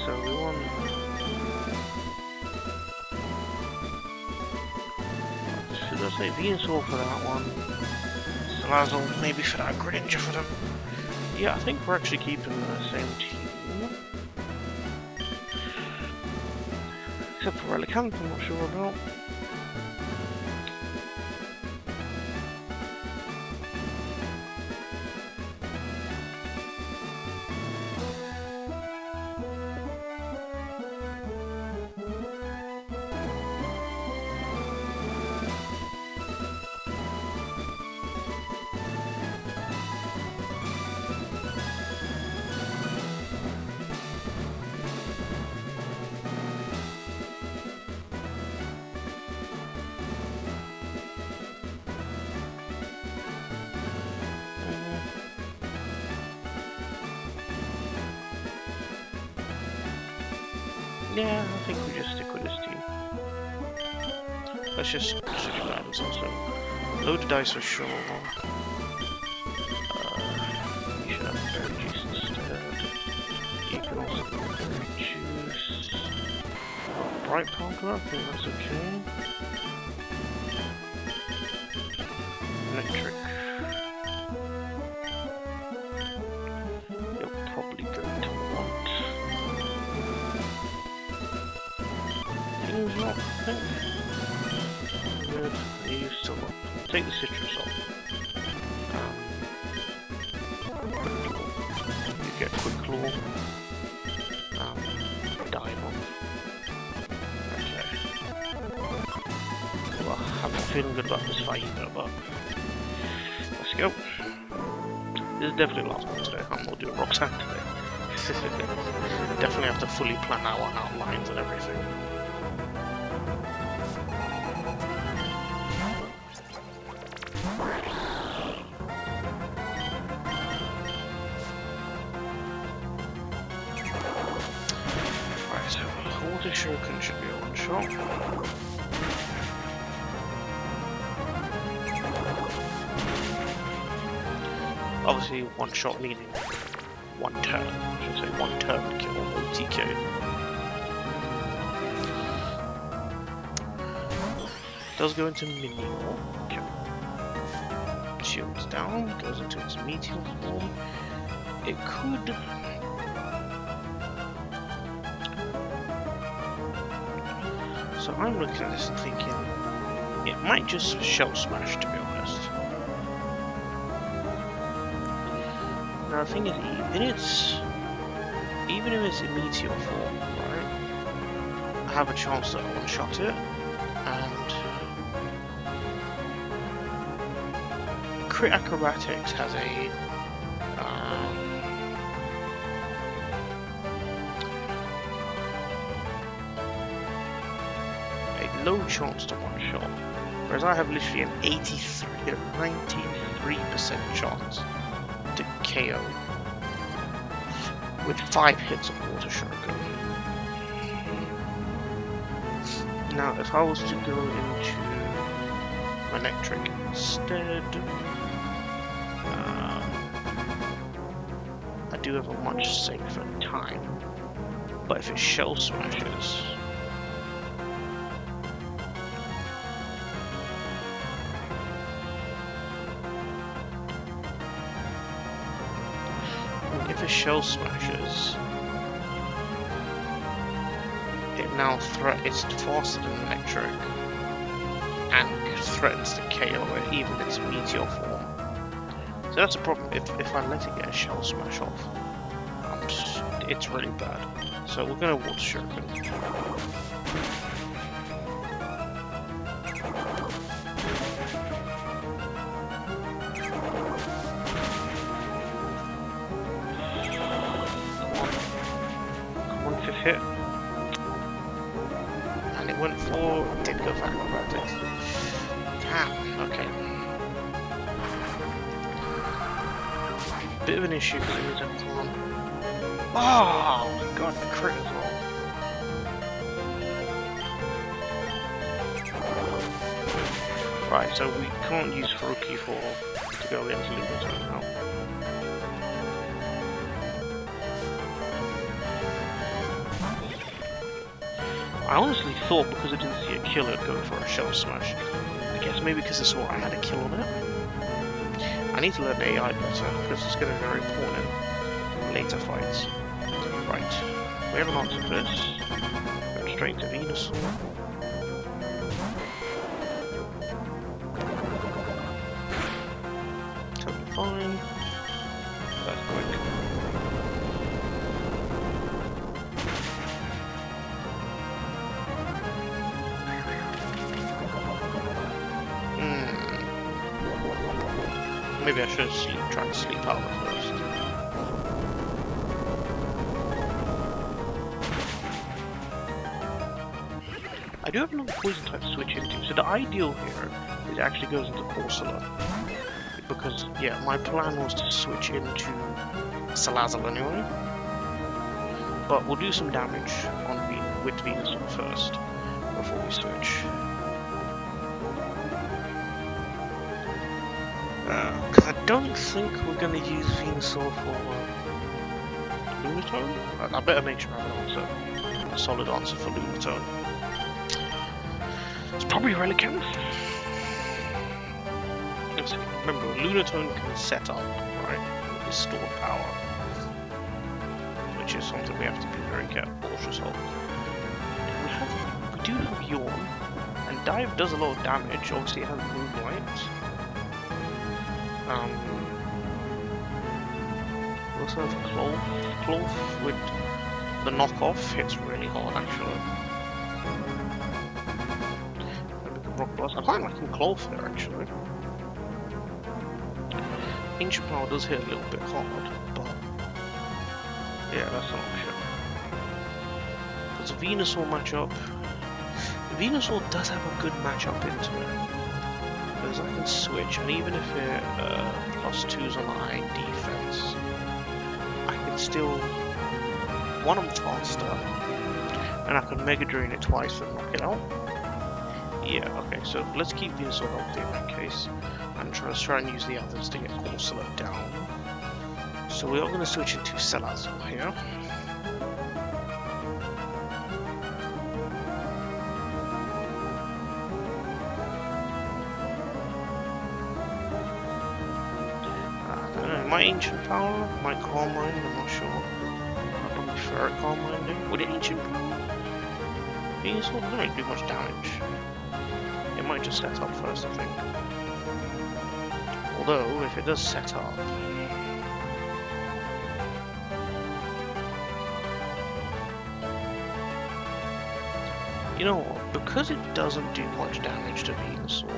So we want... Should I say Venusaur for that one? Salazzle maybe for that Greninja for them. Yeah, I think we're actually keeping the same team. Except for Relicanth, I'm not sure about. Yeah, I think we just stick with this team. Let's just switch plans also. Load the dice for sure. You should have berry juice instead. You can also get berry juice. Bright Parker, I think that's okay. Electric. You're probably going to want Nuzlocke, I think. Good. You still want. Take the citrus off. You get quick claw. Dive off. Okay. Well, I'm not feeling good about this fight either, but let's go. This is definitely the last one today. I'm not doing Roxanne today. Definitely have to fully plan out on outlines and everything. Right, so Water Shuriken should be a one shot. Obviously, one shot meaning one turn. I should say one turn kill or TK. Does go into Minior. Okay. Shields down, goes into its meteor form. It could. So I'm looking at this and thinking it might just shell smash, to be honest. Now the thing is, even if it's in meteor form, right? I have a chance to one-shot it, and Crit Acrobatics has a low chance to one-shot, whereas I have literally an 93% chance to KO with 5 hits of Water Shuriken. Now, if I was to go into Electric instead, I do have a much safer time. But if it shell smashes, shell smashes, it now it's faster than Electric and threatens to KO it even in its meteor form. So that's a problem. If I let it get a shell smash off, it's really bad. So we're gonna Water Shuriken. Hit, and it went for, did go for acrobatics. Damn, okay. Bit of an issue because it was everything on. Oh my god, the crit as well. Right, so we can't use Furuki to go against Lunatone now. I honestly thought because I didn't see a kill it'd go for a Shell Smash. I guess maybe because I saw I had a kill on it. I need to learn AI better because it's going to be very important in later fights. Right, we have an answer for this. Go straight to Venusaur. Totally fine. That's quick. Maybe I should have tried to sleep out first. I do have another poison type to switch into, so the ideal here is it actually goes into Corsola. Because, yeah, my plan was to switch into Salazzle anyway. But we'll do some damage with Venusaur first, before we switch. Because I don't think we're going to use Venusaur for Lunatone. I better make sure I have an answer. A solid answer for Lunatone. It's probably Relicanth. Remember, Lunatone can set up, right, with his stored power. Which is something we have to be very cautious of. We do have Yawn, and Dive does a lot of damage. Obviously it has Moonlight. We also have Cloth with the knockoff hits really hard actually. And we can Rock Blast. I quite like Cloth there actually. Ancient Power does hit a little bit hard, but yeah, that's an option. There's a Venusaur matchup. Venusaur does have a good matchup into it. Because I can switch, and even if it +2s on the high defense, I can still one, I'm faster, and I can Mega Drain it twice and knock it out. Yeah, okay, so let's keep Venusaur healthy in that case, and try and use the others to get Corsola down. So we are going to switch into Salazzle here. My Ancient Power, my Calm Mind, I'm not sure. I'll probably prefer a Calm Mind there. Would it Ancient Power? Venusaur doesn't really do much damage. It might just set up first, I think. Although, if it does set up... You know what? Because it doesn't do much damage to Venusaur,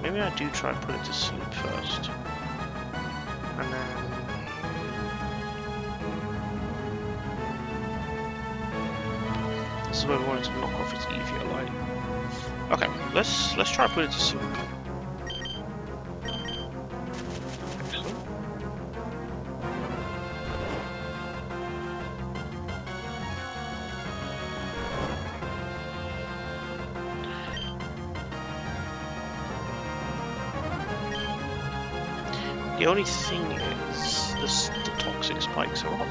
maybe I do try to put it to sleep first. And then... This is where we wanted to knock off its Eevee light. Okay, let's try to put it to sleep. Excellent. The only thing is, the toxic spikes are up.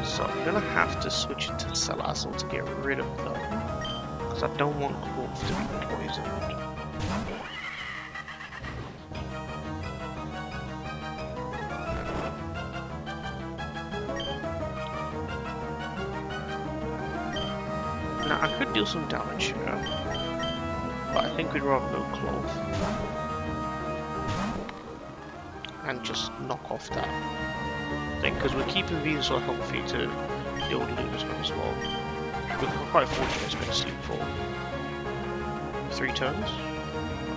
So I'm gonna have to switch into Salazzle to get rid of them, because I don't want Cloth to be poisoned. Now I could do some damage here. But I think we'd rather go Cloth and just knock off that thing, because we're keeping Venusaur healthy to deal with Lunatone as well. We're quite fortunate it's been asleep for 3 turns?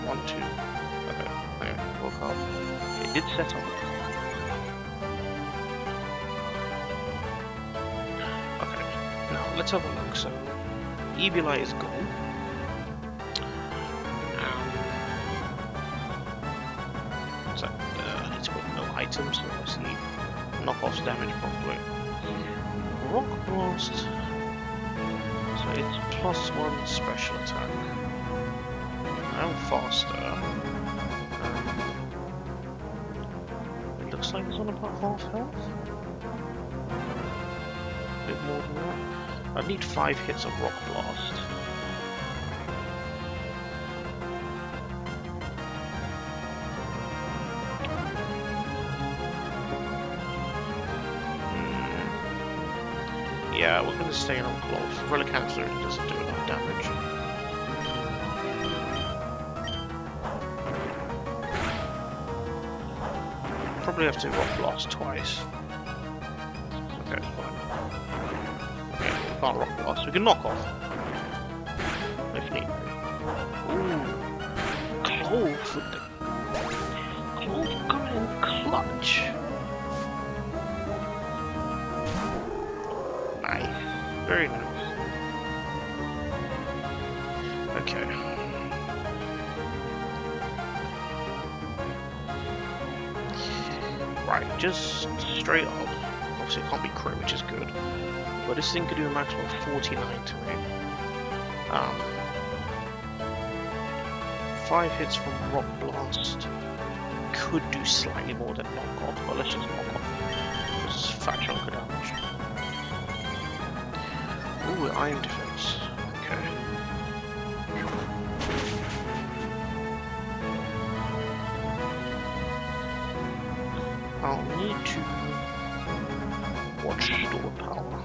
1, 2. Okay, woke up. It did set up. let's have a look. So, Evilite is gone. So, I need to put no items, so let's see. Knockoff's damage probably. Rock Blast. So it's +1 special attack. I'm faster. It looks like it's on about half health. A bit more than that. I need 5 hits of Rock Blast. Yeah, we're going to stay on close. Relicancer doesn't do enough damage. Probably have to Rock Blast twice. Okay, fine. Okay, we can't Rock Blast. We can knock off. If need be. Ooh. Clove with the... Clove coming in clutch. Nice. Very nice. Okay. Right, just straight up. Obviously it can't be crit, which is good. But this thing could do a maximum of 49 to me. 5 hits from Rock Blast. Could do slightly more than knock off, but let's just knock off. This is a fat chunk of damage. Ooh, Iron Defense. Okay. I'll need to watch Store Power.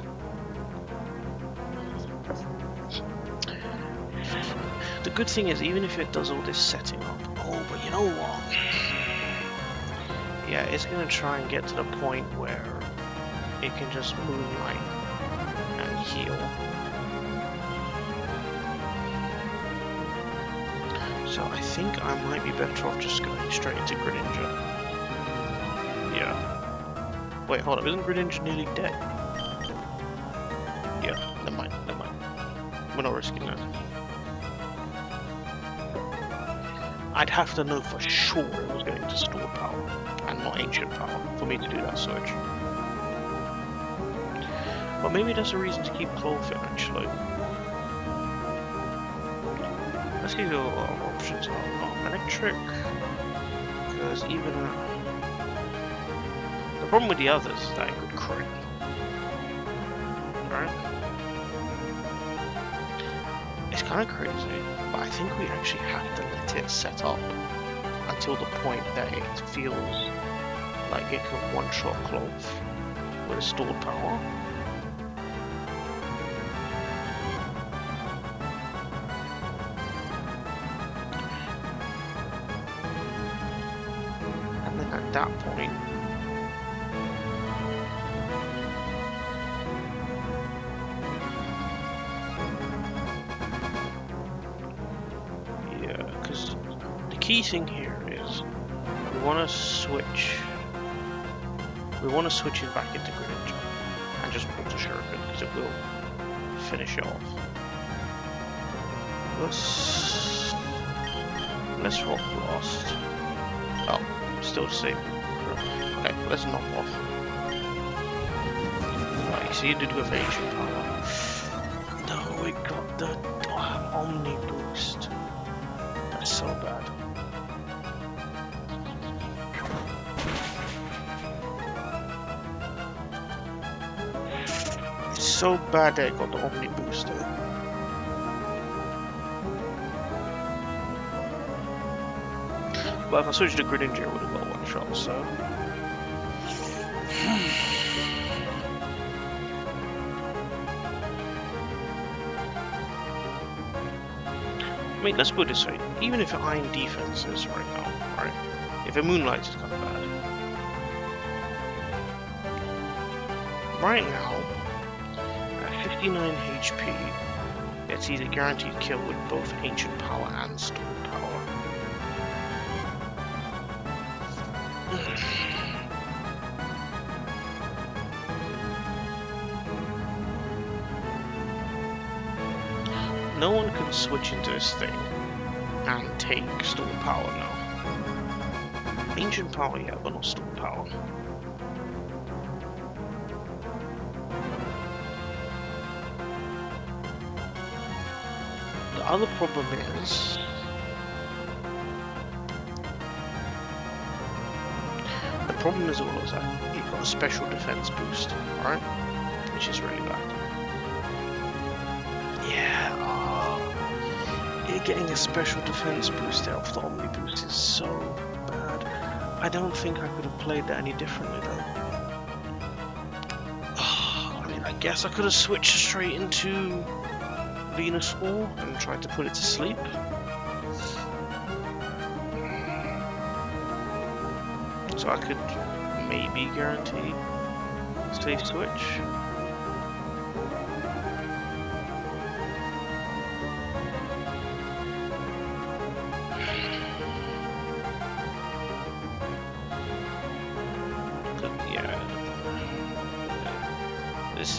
The good thing is, even if it does all this setting up, oh, but you know what? Yeah, it's gonna try and get to the point where it can just moonlight and heal. So I think I might be better off just going straight into Greninja. Yeah. Wait, hold up, isn't Greninja nearly dead? Yeah, never mind, never mind. We're not risking that. I'd have to know for sure it was going to Store Power and not Ancient Power for me to do that switch. But maybe that's a reason to keep Clove in, actually. Let's see what our options are. Electric, because even the problem with the others is that it could crit. Right? It's kind of crazy, but I think we actually have to let it set up until the point that it feels like it can one-shot Clove with a stored power. And then at that point, key thing here is we want to switch it back into Greninja and just put the Shuriken because it will finish it off. Let's Rock Blast. Oh, still the same. Okay, let's knock off. Right, you see it did with Ancient Power. No, we got the Omni Boost. That's so bad. So bad that I got the Omni Booster. But if I switched to Greninja, I would have got one shot, so. I mean, let's put it this way. Even if Iron Defense is right now, right? If it Moonlights, it's kind of bad. Right now, 59 HP, it's either guaranteed kill with both Ancient Power and Stored Power. No one can switch into this thing and take stored power now. Ancient power, yeah, but not stored power. The other problem is well is that you've got a special defense boost, right? Which is really bad. Yeah, getting a special defense boost out of the Omni boost is so bad. I don't think I could have played that any differently though. I mean, I guess I could have switched straight into Venusaur and tried to put it to sleep. So I could maybe guarantee safe switch.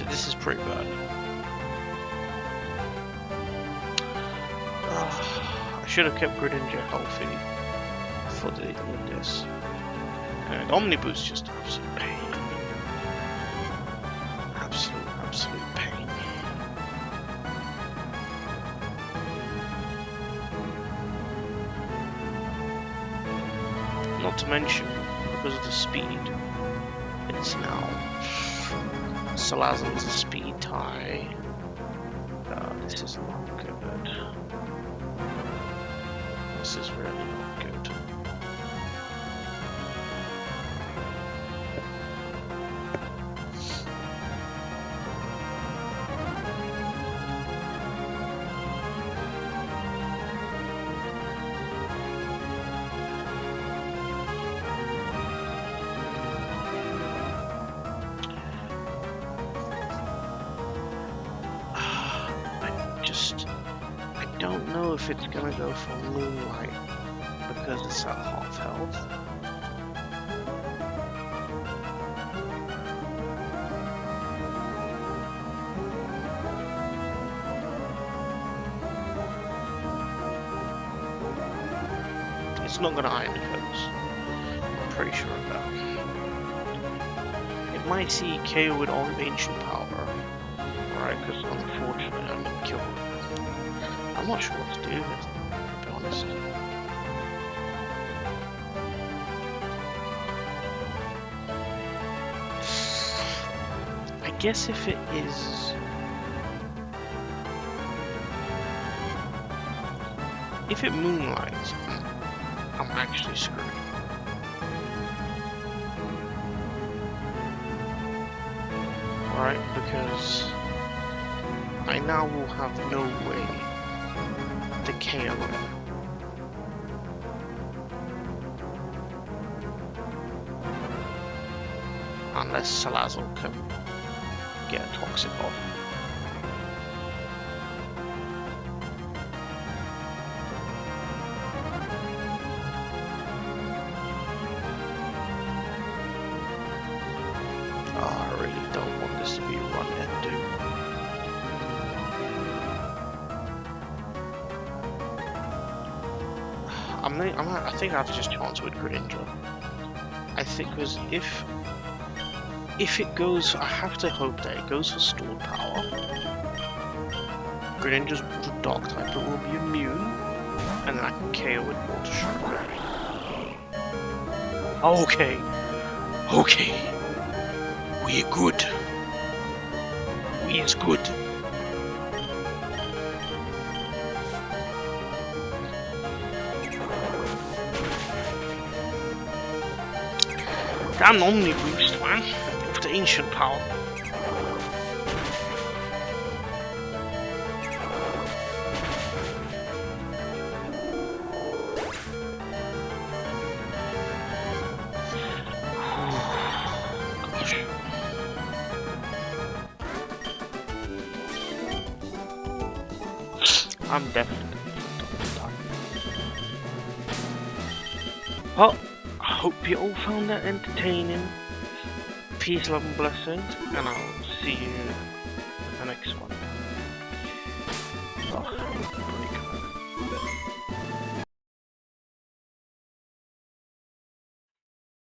This is pretty bad. I should have kept Greninja healthy for this. And Omni Boost just absolute pain. Absolute pain. Not to mention, because of the speed, it's now Salazzle's a speed tie. This is not good. This is really not good. I don't know if it's gonna go for Moonlight because it's at half health. It's not gonna Iron Defense. I'm pretty sure of that. It might see KO with all ancient power. Right, because unfortunately I'm gonna kill him. I'm not sure what to do with it, to be honest. I guess if it is... if it Moonlights, I'm actually screwed. Right, because I now will have no way to KO it. Unless Salazzle can get a Toxic off. Oh, I really don't want this to be run and do. I think I have to just chance with Greninja. I think because if it goes, I have to hope that it goes for stored power. Greninja's water dark type, it will be immune, and then I can KO with water shark. Okay. We good. We is good. Damn Omni Boost, man, with the ancient power. Gosh. I'm definitely done. Well, I hope you all found that entertaining. Peace, love, and blessings, and I'll see you